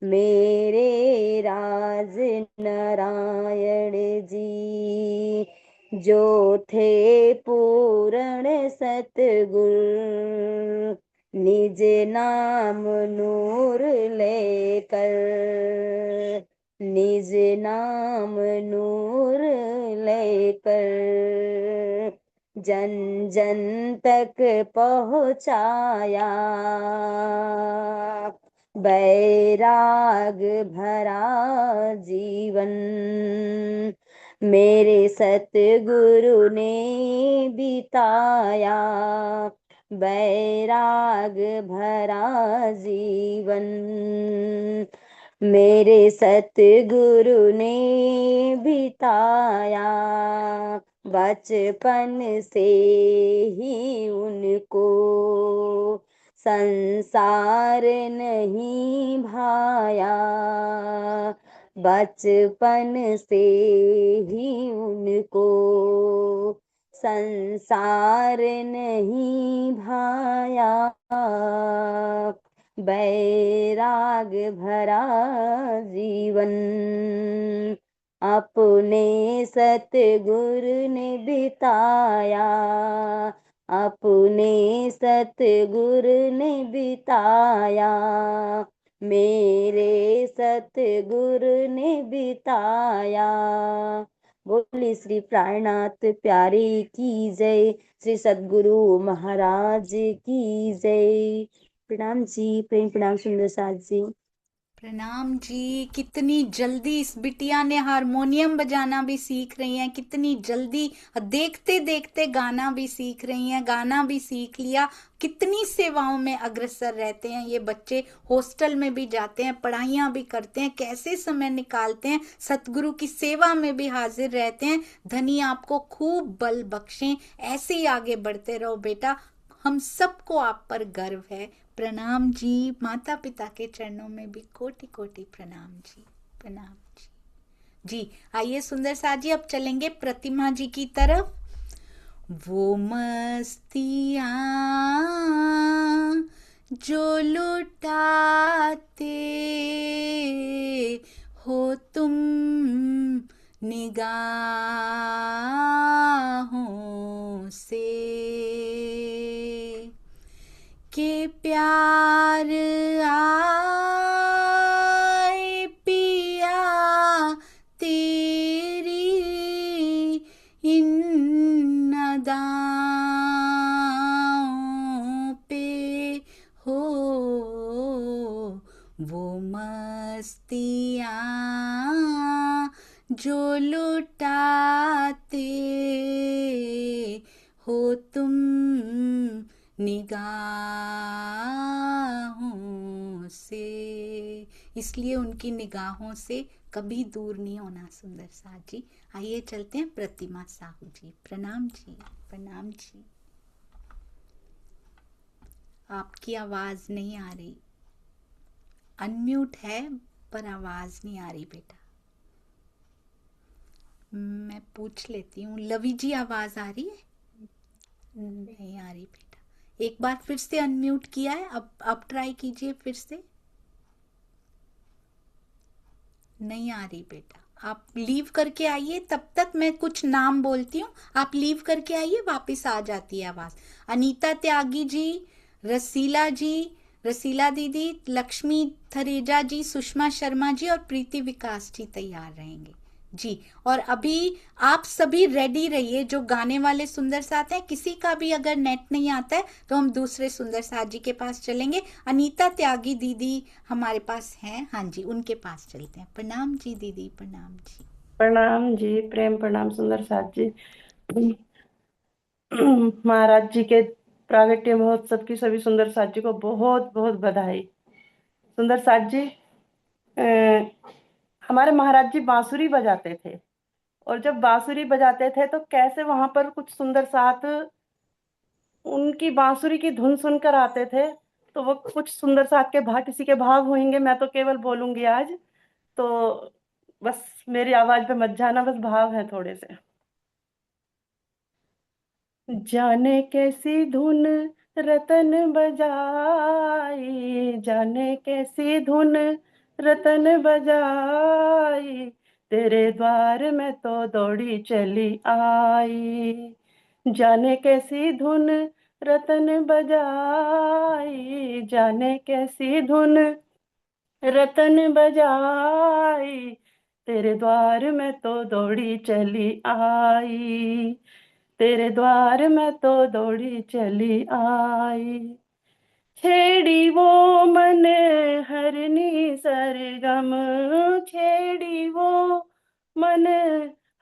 मेरे राज नारायण जी जो थे पूर्ण सतगुरु। निज नाम नूर लेकर, निज नाम नूर लेकर जन जन तक पहुँचाया। बैराग भरा जीवन मेरे सतगुरु ने बिताया। बैराग भरा जीवन मेरे सतगुरु ने बिताया। बचपन से ही उनको संसार नहीं भाया। बचपन से ही उनको संसार नहीं भाया। बैराग भरा जीवन अपने सतगुरु ने बिताया। अपने सतगुरु ने बिताया। मेरे सतगुरु ने बिताया। बोली श्री प्राणनाथ प्यारे की जय, श्री सतगुरु महाराज की जय। प्रणाम जी, प्रेम प्रणाम सुंदर साथ जी। प्रणाम जी। कितनी जल्दी इस बिटिया ने हारमोनियम बजाना भी सीख रही हैं, कितनी जल्दी देखते देखते गाना भी सीख रही हैं, गाना भी सीख लिया। कितनी सेवाओं में अग्रसर रहते हैं ये बच्चे, हॉस्टल में भी जाते हैं, पढ़ाइयाँ भी करते हैं, कैसे समय निकालते हैं, सतगुरु की सेवा में भी हाजिर रहते हैं। धनी आपको खूब बल बख्शें, ऐसे ही आगे बढ़ते रहो बेटा, हम सबको आप पर गर्व है। प्रणाम जी। माता पिता के चरणों में भी कोटि कोटि प्रणाम जी, प्रणाम जी। जी आइए सुंदर साथ जी, अब चलेंगे प्रतिमा जी की तरफ। वो मस्तियाँ जो लुटाते हो तुम निगाहों से, के प्यार आए पिया तेरी इन अदाओं पे हो, वो मस्तियाँ जो लुटाते हो तुम निगाहों से। इसलिए उनकी निगाहों से कभी दूर नहीं होना सुंदर साथ जी। आइए चलते हैं प्रतिमा साहू जी। प्रणाम जी, प्रणाम जी। आपकी आवाज नहीं आ रही, अनम्यूट है पर आवाज नहीं आ रही बेटा। मैं पूछ लेती हूँ, लवी जी आवाज आ रही है? नहीं आ रही बेटा। एक बार फिर से अनम्यूट किया है, अब ट्राई कीजिए फिर से। नहीं आ रही बेटा, आप लीव करके आइए, तब तक मैं कुछ नाम बोलती हूँ, आप लीव करके आइए, वापस आ जाती है आवाज। अनीता त्यागी जी, रसीला जी, रसीला दीदी, लक्ष्मी थरेजा जी, सुषमा शर्मा जी और प्रीति विकास जी तैयार रहेंगे जी। और अभी आप सभी रेडी रहिए, जो गाने वाले सुंदर साथ हैं, किसी का भी अगर नेट नहीं आता है तो हम दूसरे सुंदर साथ जी के पास चलेंगे। अनीता त्यागी दीदी हमारे पास हैं, हाँ जी, उनके पास चलते हैं। प्रणाम जी दीदी, प्रणाम जी। प्रणाम जी, प्रेम प्रणाम सुंदर साथ जी। महाराज जी के प्रागट्य महोत्सव की सभी सुंदर साथ जी को बहुत बहुत बधाई। सुंदर साथ जी, हमारे महाराज जी बांसुरी बजाते थे, और जब बांसुरी बजाते थे तो कैसे वहां पर कुछ सुंदर साथ उनकी बांसुरी की धुन सुनकर आते थे, तो वो कुछ सुंदर साथ के भाव, किसी के भाव होंगे, मैं तो केवल बोलूंगी आज, तो बस मेरी आवाज पे मत जाना, बस भाव है थोड़े से। जाने कैसी धुन रतन बजाई, जाने कैसी धुन रतन बजाई, तेरे द्वार में तो दौड़ी चली आई। जाने कैसी धुन रतन बजाई, जाने कैसी धुन रतन बजाई, तेरे द्वार में तो दौड़ी चली आई, तेरे द्वार में तो दौड़ी चली आई। छेड़ी वो मन हरनी सरगम, छेड़ी वो मन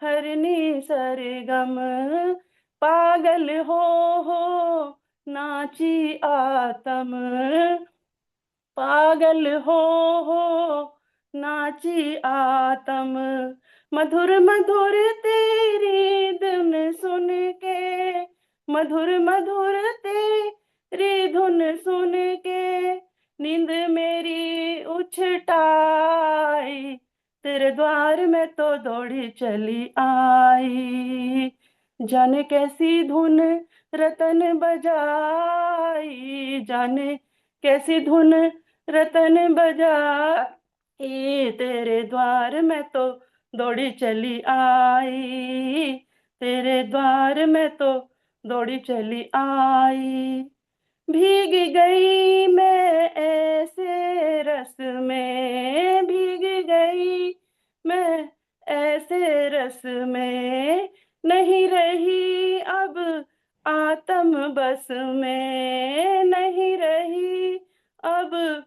हरनी सरगम, पागल हो नाची आतम, पागल हो नाची आतम, मधुर मधुर तेरी धुन सुन के, मधुर मधुर तेरी धुन सुन के, नींद मेरी उछटाई, तेरे द्वार में तो दौड़ी चली आई। जाने कैसी धुन रतन बजाई, जाने कैसी धुन रतन बजाई, तेरे द्वार में तो दौड़ी चली आई, तेरे द्वार में तो दौड़ी चली आई। भीग गई मैं ऐसे रस में, भीग गई मैं ऐसे रस में, नहीं रही अब आत्म बस में, नहीं रही अब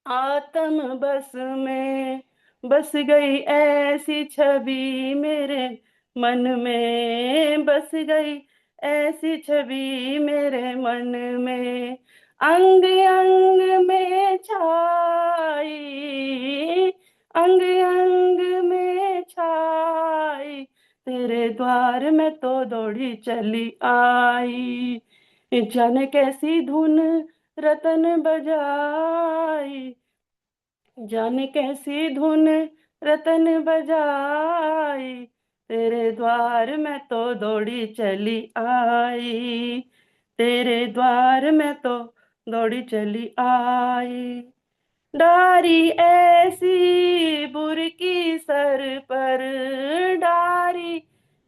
आत्म बस में। बस गई ऐसी छवि मेरे मन में, बस गई ऐसी छवि मेरे मन में, अंग अंग में छाई, अंग अंग में छाई, तेरे द्वार में तो दौड़ी चली आई, जाने कैसी धुन रतन बजाई, जाने कैसी धुन रतन बजाई, तेरे द्वार में तो दौड़ी चली आई, तेरे द्वार में तो दौड़ी चली आई। डारी ऐसी बुरकी सर पर, डारी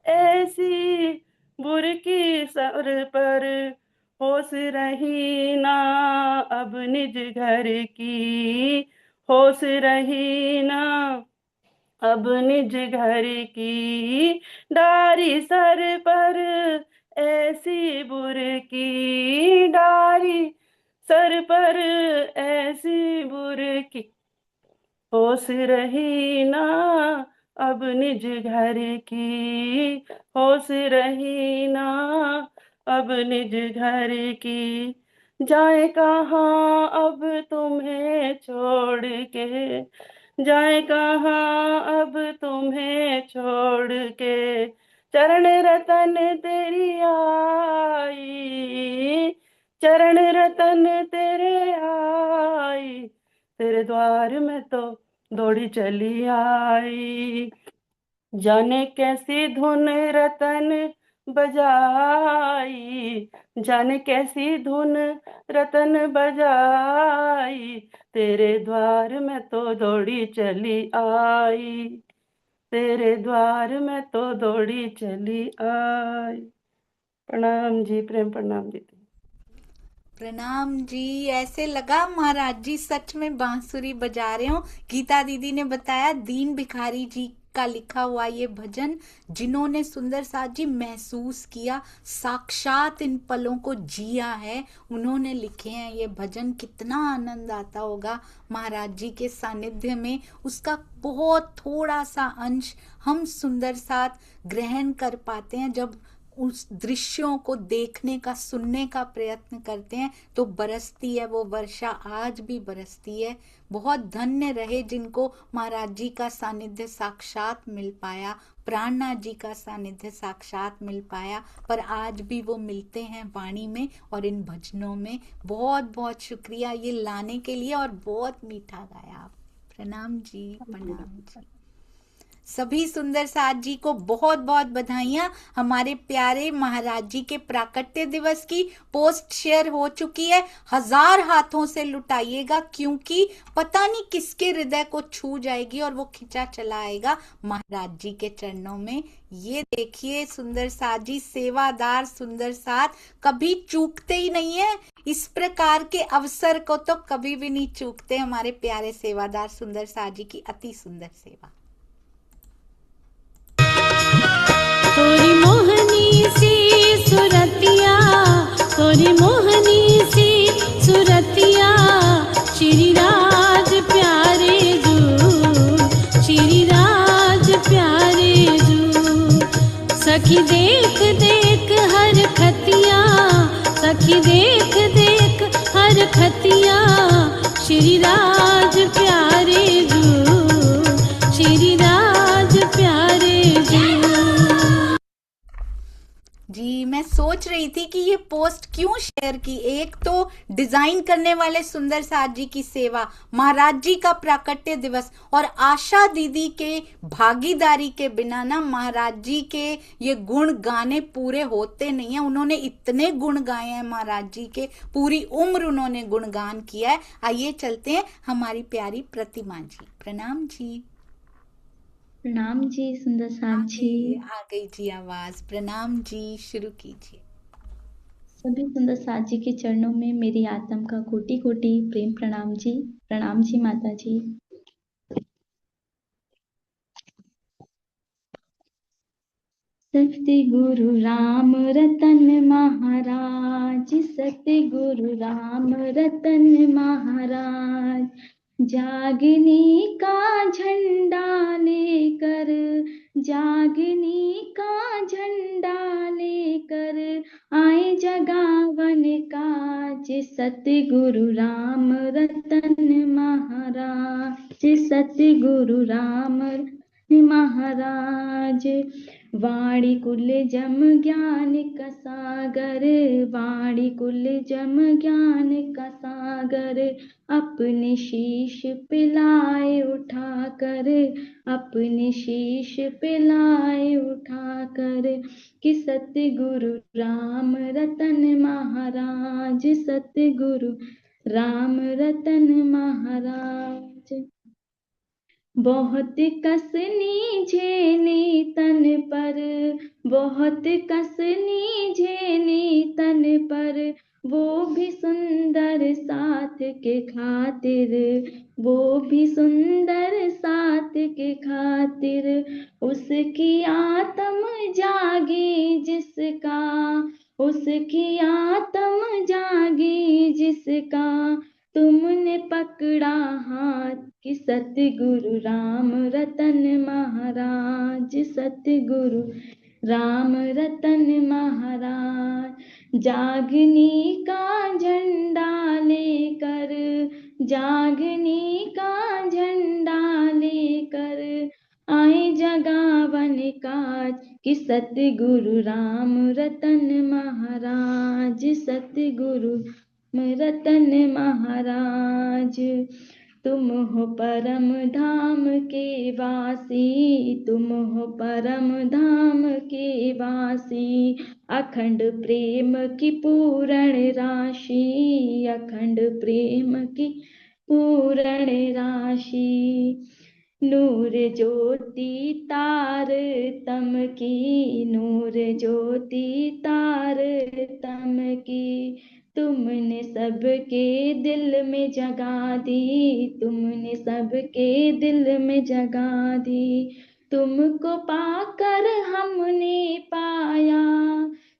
ऐसी बुरकी सर पर, होश रही ना अब निज घर की, होश रही ना अब निज घर की, डारी सर पर ऐसी बुरकी, डारी सर पर ऐसी बुरकी, होश रही ना अब निज घर की, होश रही ना अब निज घर की, जाए कहाँ अब तुम्हें छोड़ के, जाए कहाँ अब तुम्हें छोड़ के, चरण रतन तेरी आई, चरण रतन तेरे आई, तेरे द्वार में तो दौड़ी चली आई, जाने कैसी धुन रतन बजाई, जाने कैसी धुन रतन बजाई, तेरे द्वार में तो दौड़ी चली आई, तेरे द्वार में तो दौड़ी चली आई। प्रणाम जी, प्रेम प्रणाम दीदी। प्रणाम जी। ऐसे लगा महाराज जी सच में बांसुरी बजा रहे हो। गीता दीदी ने बताया दीन भिखारी जी का लिखा हुआ ये भजन, जिन्होंने सुंदर साथ जी महसूस किया, साक्षात इन पलों को जिया है, उन्होंने लिखे हैं ये भजन। कितना आनंद आता होगा महाराज जी के सानिध्य में। उसका बहुत थोड़ा सा अंश हम सुंदर साथ ग्रहण कर पाते हैं। जब उस दृश्यों को देखने का, सुनने का प्रयत्न करते हैं तो बरसती है वो वर्षा, आज भी बरसती है। बहुत धन्य रहे जिनको महाराज जी का सानिध्य साक्षात मिल पाया, प्राणनाथ जी का सानिध्य साक्षात मिल पाया, पर आज भी वो मिलते हैं वाणी में और इन भजनों में। बहुत बहुत शुक्रिया ये लाने के लिए, और बहुत मीठा गाया आप। प्रणाम जी, प्रणाम जी। सभी सुंदर साथ जी को बहुत बहुत बधाइयां। हमारे प्यारे महाराज जी के प्राकट्य दिवस की पोस्ट शेयर हो चुकी है। 1000 हाथों से लुटाइएगा, क्योंकि पता नहीं किसके हृदय को छू जाएगी और वो खिंचा चला आएगा महाराज जी के चरणों में। ये देखिए सुंदर साथ जी, सेवादार सुंदर साथ कभी चूकते ही नहीं है। इस प्रकार के अवसर को तो कभी भी नहीं चूकते हमारे प्यारे सेवादार सुंदर साथ जी की अति सुंदर सेवा। तोरी मोहनी सी सुरतिया, तोरी मोहनी सी सुरतिया, श्री राज प्यारे जू, श्री राज प्यारे जू। सखी देख देख हर खतिया, सखी देख देख हर खतिया, श्री राज प्यारे जू, श्री राज प्यारे जू। जी मैं सोच रही थी कि ये पोस्ट क्यों शेयर की। एक तो डिजाइन करने वाले सुंदर साथ जी की सेवा, महाराज जी का प्राकट्य दिवस, और आशा दीदी के भागीदारी के बिना ना महाराज जी के ये गुण गाने पूरे होते नहीं है। उन्होंने इतने गुण गाए हैं महाराज जी के, पूरी उम्र उन्होंने गुणगान किया है। आइए चलते हैं हमारी प्यारी प्रतिमा जी। प्रणाम जी। प्रणाम जी सुंदर साथ जी। आ गई जी आवाज। प्रणाम जी, शुरू कीजिए। सभी सुंदर साथ जी के चरणों में मेरी आत्म का कोटि कोटि प्रेम प्रणाम जी माता जी। सतगुरु राम रतन महाराज, सतगुरु राम रतन महाराज, जागने का झंडा लेकर, जागने का झंडा लेकर आए जगावन काज, सतगुरु राम रतन महाराज, सतगुरु राम महाराज। वाणी कुल जम ज्ञान का सागर, वाणी कुल जम ज्ञान का सागर, अपने शीश पिलाए उठाकर, अपने शीश पिलाए उठाकर, कि सतगुरु राम रतन महाराज, सतगुरु राम रतन महाराज। बहुत कसनी झेली तन पर, बहुत कसनी झेली तन पर, वो भी सुंदर साथ के खातिर, वो भी सुंदर साथ के खातिर, उसकी आत्म जागी जिसका, उसकी आत्म जागी जिसका, तुमने पकड़ा हाथ, कि सतगुरु राम रतन महाराज, सतगुरु राम रतन महाराज। जागने का झंडा लेकर, जागने का झंडा लेकर आए जगावन काज, कि सतगुरु राम रतन महाराज, सतगुरु रतन महाराज। तुम हो परम धाम के वासी, तुम हो परम धाम के वासी, अखंड प्रेम की पूर्ण राशि, अखंड प्रेम की पूर्ण राशि। नूर ज्योति तार तम की, नूर ज्योति तार तम की, तुमने सबके दिल में जगा दी, तुमने सबके दिल में जगा दी। तुमको पाकर हमने पाया,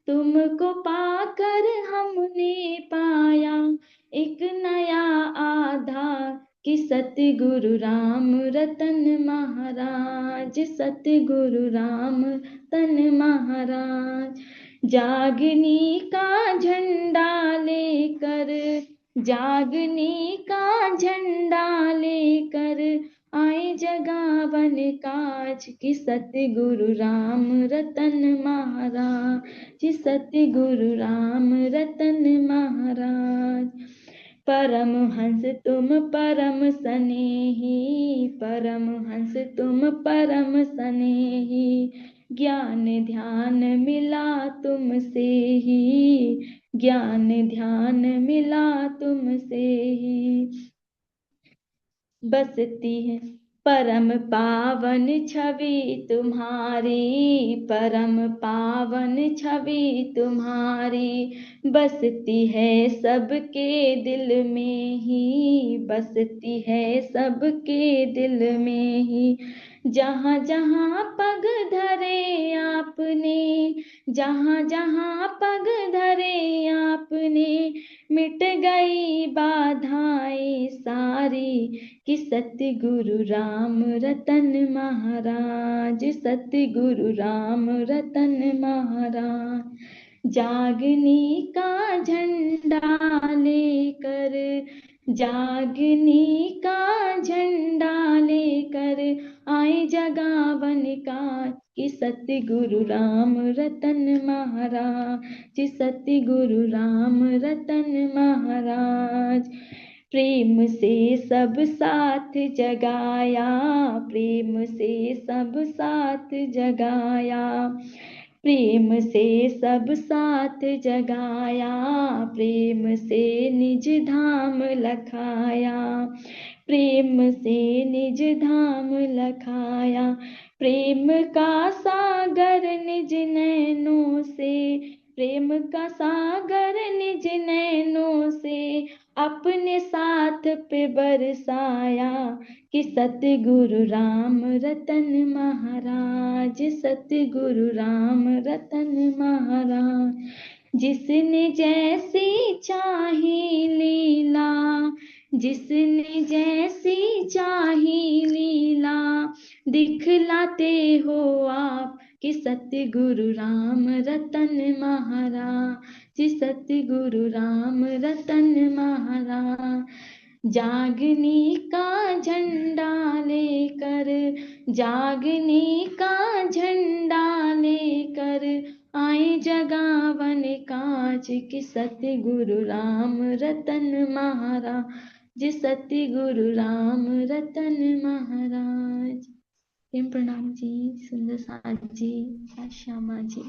तुमको पाकर हमने पाया एक नया आधार, कि सतगुरु राम रतन महाराज, सतगुरु राम रतन महाराज। जागने का झंडा लेकर, जागने का झंडा लेकर आए जगावन काज, कि सतगुरु राम रतन महाराज, सतगुरु राम रतन महाराज। परमहंस तुम परम स्नेही, परमहंस तुम परम स्नेही, ज्ञान ध्यान मिला तुमसे ही, ज्ञान ध्यान मिला तुमसे ही। बसती है परम पावन छवि तुम्हारी, परम पावन छवि तुम्हारी, बसती है सबके दिल में ही, बसती है सबके दिल में ही। जहाँ जहाँ पग धरे आपने, जहाँ जहाँ पग धरे आपने, मिट गई बाधाएं सारी, कि सतगुरु राम रतन महाराज, सतगुरु राम रतन महाराज। जागने का झंडा लेकर, जागने का झंडा लेकर आए जगावन काज, कि सतगुरु राम रतन महाराज, सतगुरु राम रतन महाराज। प्रेम से सब साथ जगाया, प्रेम से सब साथ जगाया, प्रेम से सब साथ जगाया, प्रेम से निज धाम लखाया, प्रेम से निज धाम लखाया। प्रेम का सागर निज नैनों से प्रेम का सागर निज नैनों से अपने साथ पे बरसाया कि सतगुरु राम रतन महाराज, सतगुरु राम रतन महाराज। जिसने जैसी चाही लीला, जिसने जैसी चाही लीला दिखलाते हो आप कि सतगुरु राम रतन महाराज, सतगुरु राम रतन महाराज। जागने का झंडा लेकर, जागने का झंडा लेकर आए जगावन काज कि सतगुरु राम रतन महाराज, सतगुरु राम रतन महाराज। प्रेम प्रणाम जी, सुंदर साथ जी, श्यामा जी।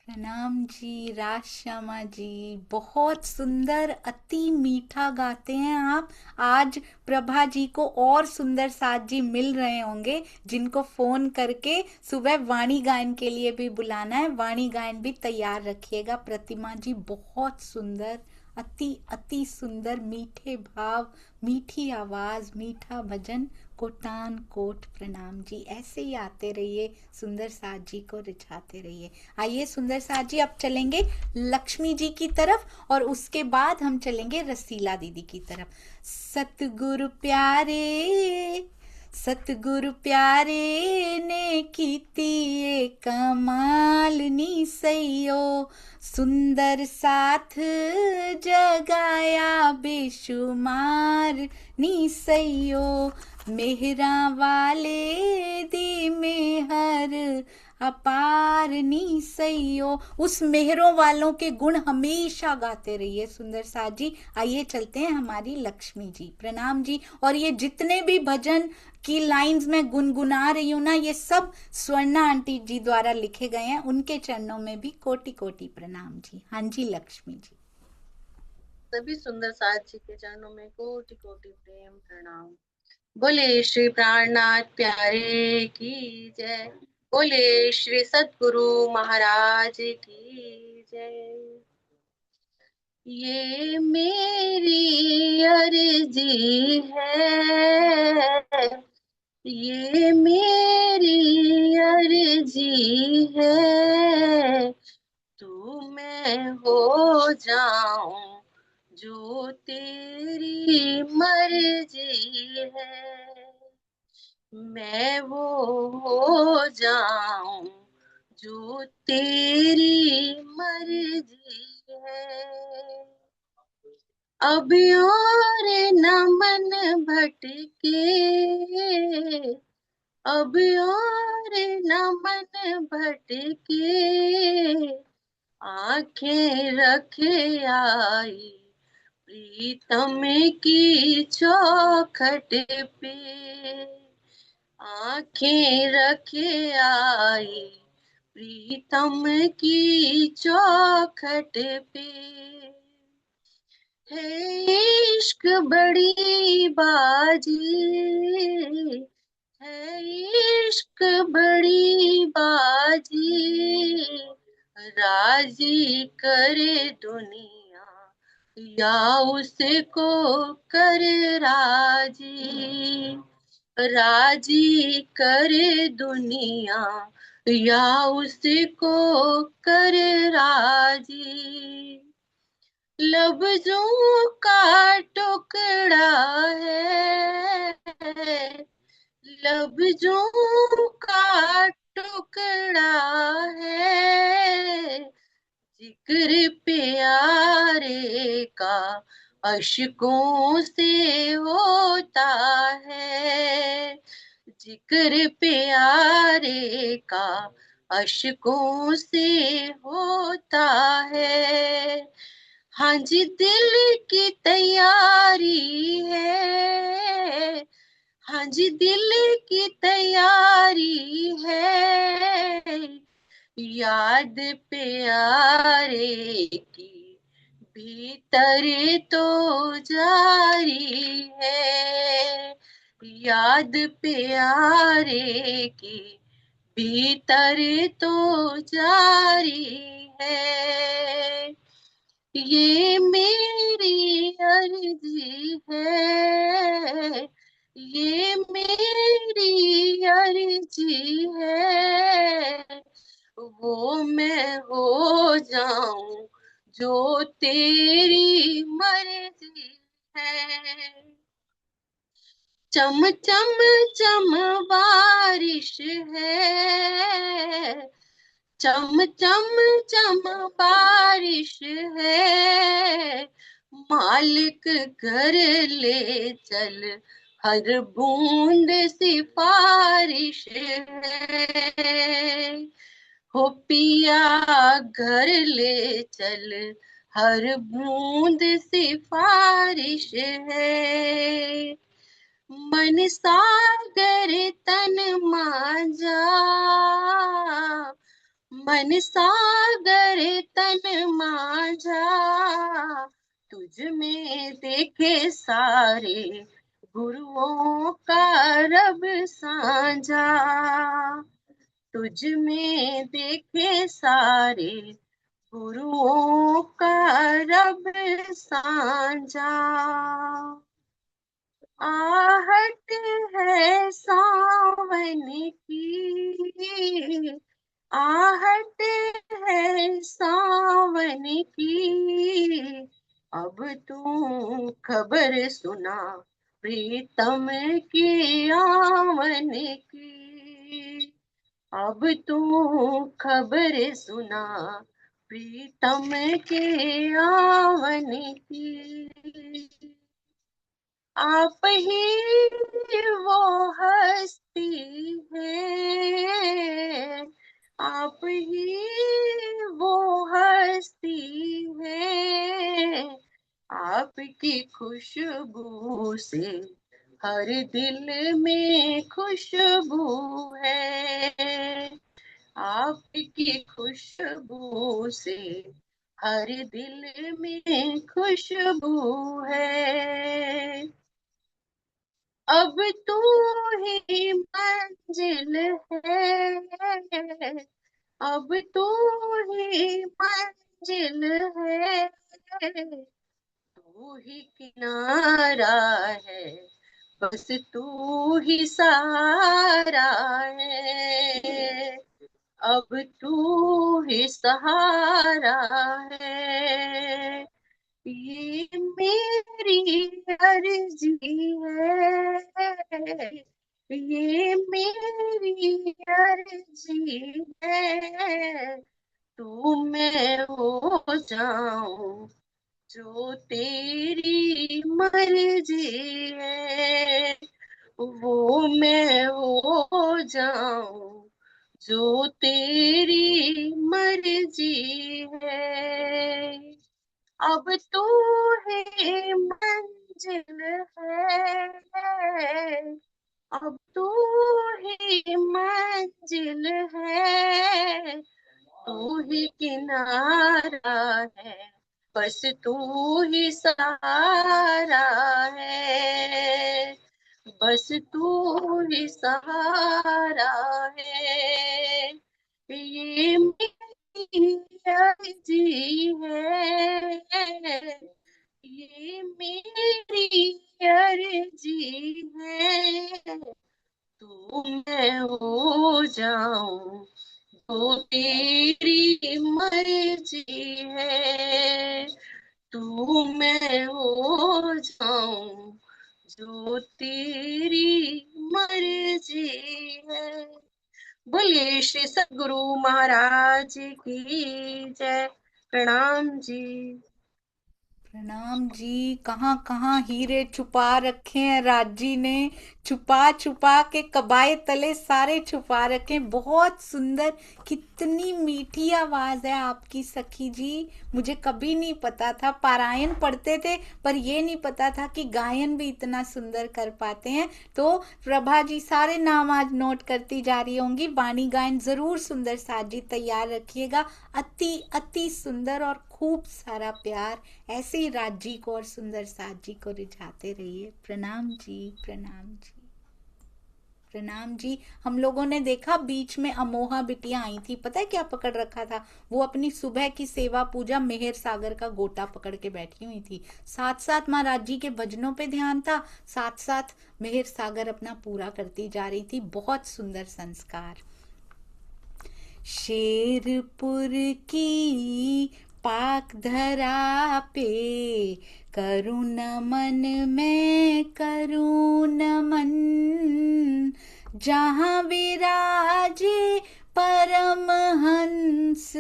प्रणाम जी, राज श्यामा जी, बहुत सुंदर, अति मीठा गाते हैं आप। आज प्रभा जी को और सुंदर साथ जी मिल रहे होंगे जिनको फोन करके सुबह वाणी गायन के लिए भी बुलाना है। वाणी गायन भी तैयार रखिएगा। प्रतिमा जी बहुत सुंदर, अति अति सुंदर, मीठे भाव, मीठी आवाज, मीठा भजन, कोटान कोट प्रणाम जी। ऐसे ही आते रहिए, सुंदर साथ जी को रिझाते रहिए। आइए सुंदर साथ जी, अब चलेंगे लक्ष्मी जी की तरफ और उसके बाद हम चलेंगे रसीला दीदी की तरफ। सतगुरु प्यारे, सतगुरु प्यारे ने कीती ये कमाल नी सैयो, सुंदर साथ जगाया बेशुमार नी सैयो, मेहरा वाले दी मेहर अपार नी सैयो। उस मेहरों वालों के गुण हमेशा गाते रहिए सुंदर साथ जी। आइए चलते हैं हमारी लक्ष्मी जी। प्रणाम जी। और ये जितने भी भजन की लाइंस में गुनगुना रही हूँ ना, ये सब स्वर्णा आंटी जी द्वारा लिखे गए हैं। उनके चरणों में भी कोटि कोटि प्रणाम जी। हाँ जी लक्ष्मी जी। सभी सुंदर साथ जी के चरणों में कोटि कोटि प्रेम प्रणाम। बोले श्री प्राणनाथ प्यारे की जय, बोले श्री सतगुरु महाराज की जय। ये मेरी अर्जी है, ये मेरी अर्जी है, तू मैं हो जाऊं जो तेरी मर्जी है, मैं वो हो जाऊं जो तेरी मर्जी है। अब और न मन भटके, अब और न मन भटके, आंखें रखे आई प्रीतम की चौखट पे, आंखें रखे आई प्रीतम की चौखट पे। है इश्क बड़ी बाजी, है इश्क बड़ी बाजी, राजी करे दुनिया या उसको कर राजी, राजी करे दुनिया या उसको कर राजी। लफ्जों का टुकड़ा है, लफ्जों का टुकड़ा है, जिक्र प्यारे का अश्कों से होता है, जिक्र प्यारे का अश्कों से होता है। हाँ जी दिल की तैयारी है, हाँ जी दिल की तैयारी है, याद प्यारे की भीतर तो जारी है, याद प्यारे की भीतर तो जारी है, ये मेरी अर्जी है, ये मेरी अर्जी है, वो मैं हो जाऊं जो तेरी मर्जी है। चम चम चम बारिश है, चम चम चम बारिश है, मालिक घर ले चल हर बूंद सिफारिश है, हो पिया घर ले चल हर बूंद सिफारिश है, मन सागर तन मांझा, मन सागर तन मांझा, तुझ में देखे सारे गुरुओं का रब साझा, तुझ में देखे सारे गुरुओं का रब साझा। आहट है सावन की, आहट है सावन की, अब तू खबर सुना प्रीतम की आवन की, अब तू खबर सुना प्रीतम के आवन की, आप ही वो हस्ती है, आप ही वो हस्ती है, आपकी खुशबू से हर दिल में खुशबू है, आपकी खुशबू से हर दिल में खुशबू है, अब तू ही मंजिल है, अब तू ही मंजिल है, तू ही किनारा है, बस तू ही सहारा है, अब तू ही सहारा है, ये मेरी अर्जी है, ये मेरी अर्जी है, तू मैं हो जाऊं जो तेरी मर्जी है, वो मैं हो जाऊं जो तेरी मर्जी है, अब तू ही मंजिल है, अब तू ही मंजिल है, तू ही किनारा है, बस तू ही सहारा है, बस तू ही सहारा है, ये मेरी अर्जी है, ये मेरी अर्जी है, तू मैं हो जाऊं जो तेरी मर्जी है, तू मैं हो जाऊं जो तेरी मर्जी है। बोलिए श्री सद्गुरु महाराज की जय। प्रणाम जी। प्रणाम जी। कहाँ कहाँ हीरे छुपा रखे हैं राज जी ने, छुपा छुपा के कबाए तले सारे छुपा रखे हैं। बहुत सुंदर, कितनी मीठी आवाज है आपकी सखी जी। मुझे कभी नहीं पता था, पारायण पढ़ते थे पर ये नहीं पता था कि गायन भी इतना सुंदर कर पाते हैं। तो प्रभा जी सारे नाम आज नोट करती जा रही होंगी। वाणी गायन जरूर सुंदर साथ जी तैयार रखिएगा। अति अति सुंदर और खूब सारा प्यार ऐसे ही राज जी को और सुंदर साथ जी को रिझाते रहिए। प्रणाम जी, प्रणाम जी। प्रणाम जी। हम लोगों ने देखा बीच में अमोहा बिटिया आई थी, पता है क्या पकड़ रखा था? वो अपनी सुबह की सेवा पूजा मेहर सागर का गोटा पकड़ के बैठी हुई थी। साथ साथ महाराज जी के भजनों पे ध्यान था, साथ साथ मेहर सागर अपना पूरा करती जा रही थी। बहुत सुंदर संस्कार। शेरपुर की पाक धरा पे करूँ नमन, मैं करूँ नमन, जहाँ विराजे परमहंस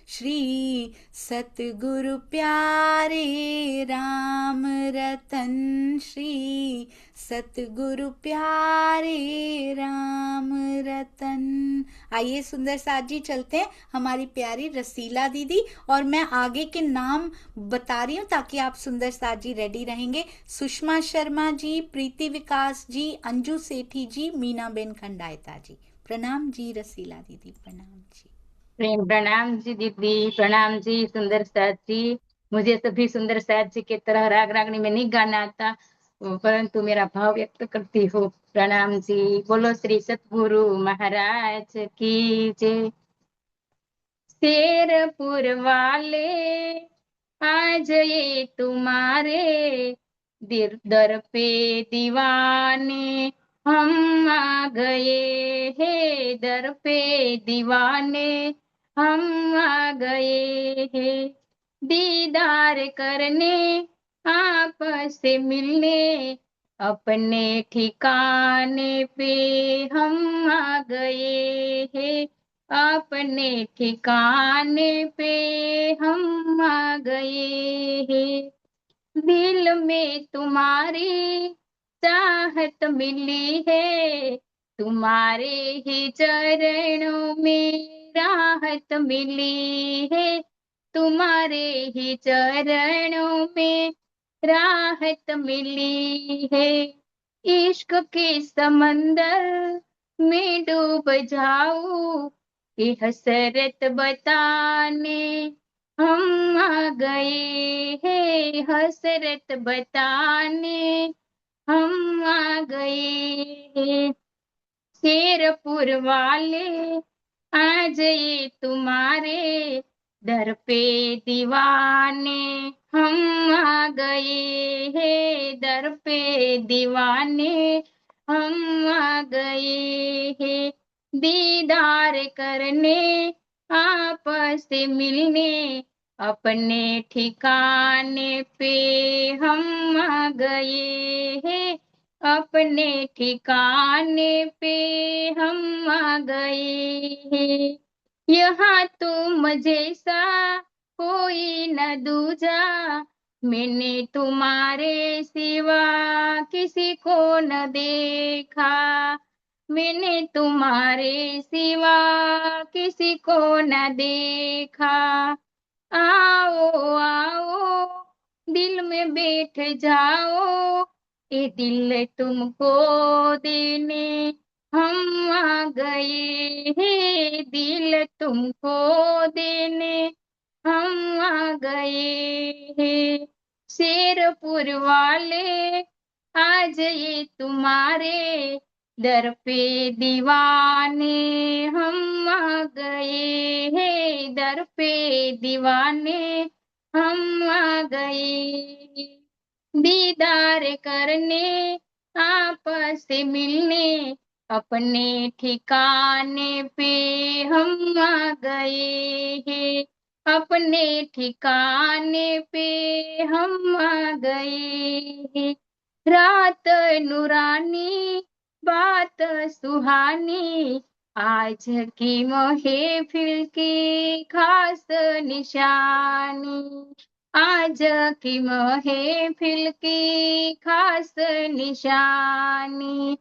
श्री सतगुरु प्यारे राम रतन, श्री सतगुरु प्यारे राम रतन। आइए सुंदर साथ जी चलते हैं हमारी प्यारी रसीला दीदी, और मैं आगे के नाम बता रही हूँ ताकि आप सुंदर साथ जी रेडी रहेंगे। सुषमा शर्मा जी, प्रीति विकास जी, अंजू सेठी जी, मीना बेन खंडायता जी। प्रणाम जी रसीला दीदी, प्रणाम जी। प्रेम प्रणाम जी दीदी, प्रणाम जी सुंदर साथ जी। मुझे सभी सुंदर साथ जी के तरह राग रागनी में नहीं गाना आता, परंतु मेरा भाव व्यक्त करती हूँ। प्रणाम जी। बोलो श्री सतगुरु महाराज की जय। शेरपुर वाले आज ये तुम्हारे दर पे दीवाने हम आ गए हैं, दर पे दीवाने हम आ गए हैं, दीदार करने आपस से मिलने अपने ठिकाने पे हम आ गए हैं, अपने ठिकाने पे हम आ गए हैं। दिल में तुम्हारी चाहत मिली है, तुम्हारे ही चरणों में राहत मिली है, तुम्हारे ही चरणों में राहत मिली है। इश्क के समंदर में डूब जाऊं, ये हसरत बताने हम आ गए हैं, हसरत बताने हम आ गए हैं। शेरपुर वाले आज ये तुम्हारे दर पे दीवाने हम आ गए हैं, दर पे दीवाने हम आ गए हैं, दीदार करने आपस से मिलने अपने ठिकाने पे हम आ गए हैं, अपने ठिकाने पे हम आ गए हैं। यहाँ तुम जैसा कोई न दूजा, मैंने तुम्हारे सिवा किसी को न देखा, मैंने तुम्हारे सिवा किसी को न देखा। आओ आओ दिल में बैठ जाओ, ये दिल तुमको देने हम आ गए हैं, दिल तुमको देने हम आ गए हैं। शेरपुर वाले आज ये तुम्हारे दर पे दीवाने हम आ गए हैं, दर पे दीवाने हम आ गए, दीदार करने आपस से मिलने अपने ठिकाने पे हम आ गए हैं, अपने ठिकाने पे हम आ गए हैं। रात नूरानी बात सुहानी, आज की महफिल की खास निशानी, आज की महफिल की खास निशानी,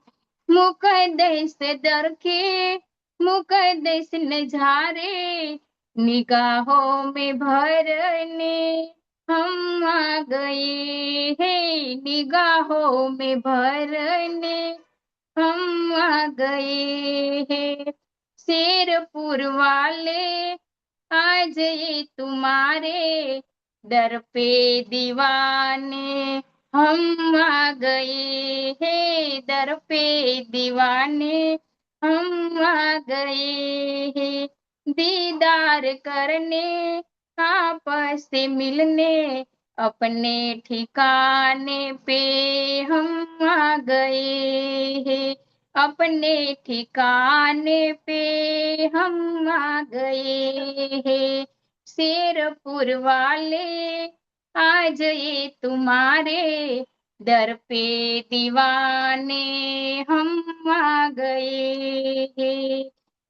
मुकद्दस दर के मुकद्दस नजारे निगाहों में भरने हम आ गए हैं, निगाहों में भरने हम आ गए हैं। शेरपुर वाले आज ये तुम्हारे दर पे दीवाने हम आ गए हैं दर पे दीवाने, हम आ गए हैं दीदार करने, आपस से मिलने, अपने ठिकाने पे हम आ गए हैं, अपने ठिकाने पे हम आ गए हैं। शेरपुर वाले आज ये तुम्हारे दर पे दीवाने, हम आ गए हैं।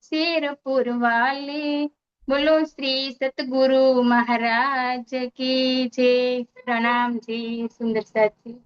शेरपुर वाले, बोलो श्री सतगुरु महाराज की जय। प्रणाम जी सुंदर साथ जी।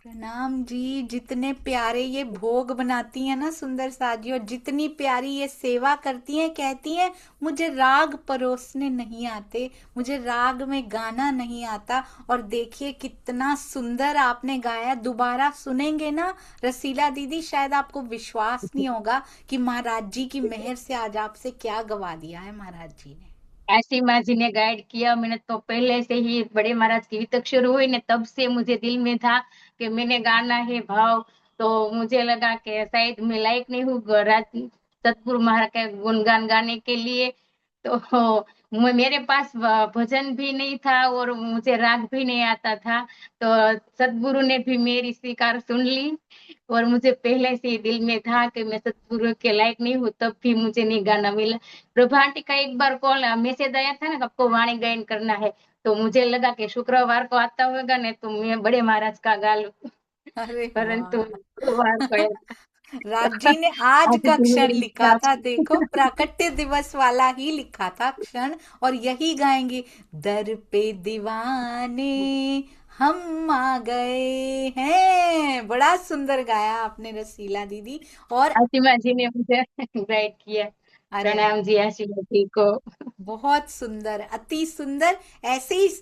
प्रणाम जी। जितने प्यारे ये भोग बनाती हैं ना सुंदर साथ जी, और जितनी प्यारी ये सेवा करती हैं, कहती हैं मुझे राग परोसने नहीं आते, मुझे राग में गाना नहीं आता। और देखिए कितना सुंदर आपने गाया। दोबारा सुनेंगे ना रसीला दीदी, शायद आपको विश्वास नहीं होगा कि महाराज जी की मेहर से आज आपसे क्या गवा दिया है महाराज जी ने। ऐसी माँ जी ने गाइड किया। मैंने तो पहले से ही बड़े महाराज की वितक शुरू हुई ने, तब से मुझे दिल में था कि मैंने गाना है भाव। तो मुझे लगा कि शायद मैं लायक नहीं हूँ सतगुरु महाराज का गुणगान गाने के लिए। तो मेरे पास भजन भी नहीं था और मुझे राग भी नहीं आता था। तो सतगुरु ने भी मेरी स्वीकार सुन ली, और मुझे पहले से ही दिल में था कि मैं सतगुरु के लायक नहीं हूँ, तब भी मुझे नहीं गाना मिला। प्रभा आंटी का एक बार कॉल मैसेज आया था ना, आपको वाणी गायन करना है, तो मुझे लगा कि शुक्रवार को आता होगा ने तो मैं बड़े महाराज का गा लूं, अरे परंतु वाह। शुक्रवार को आया। राज जी ने आज का तो क्षण मेरी लिखा इच्छा था, देखो प्राकट्य दिवस वाला ही लिखा था क्षण, और यही गाएंगे। दर पे दीवाने हम आ गए हैं। बड़ा सुंदर गाया आपने रसीला दीदी। और आशिमा जी ने मुझे गाइड किया। अरे प्रणाम जी आशिमा जी को। बहुत सुंदर, अति सुंदर। ऐसे ही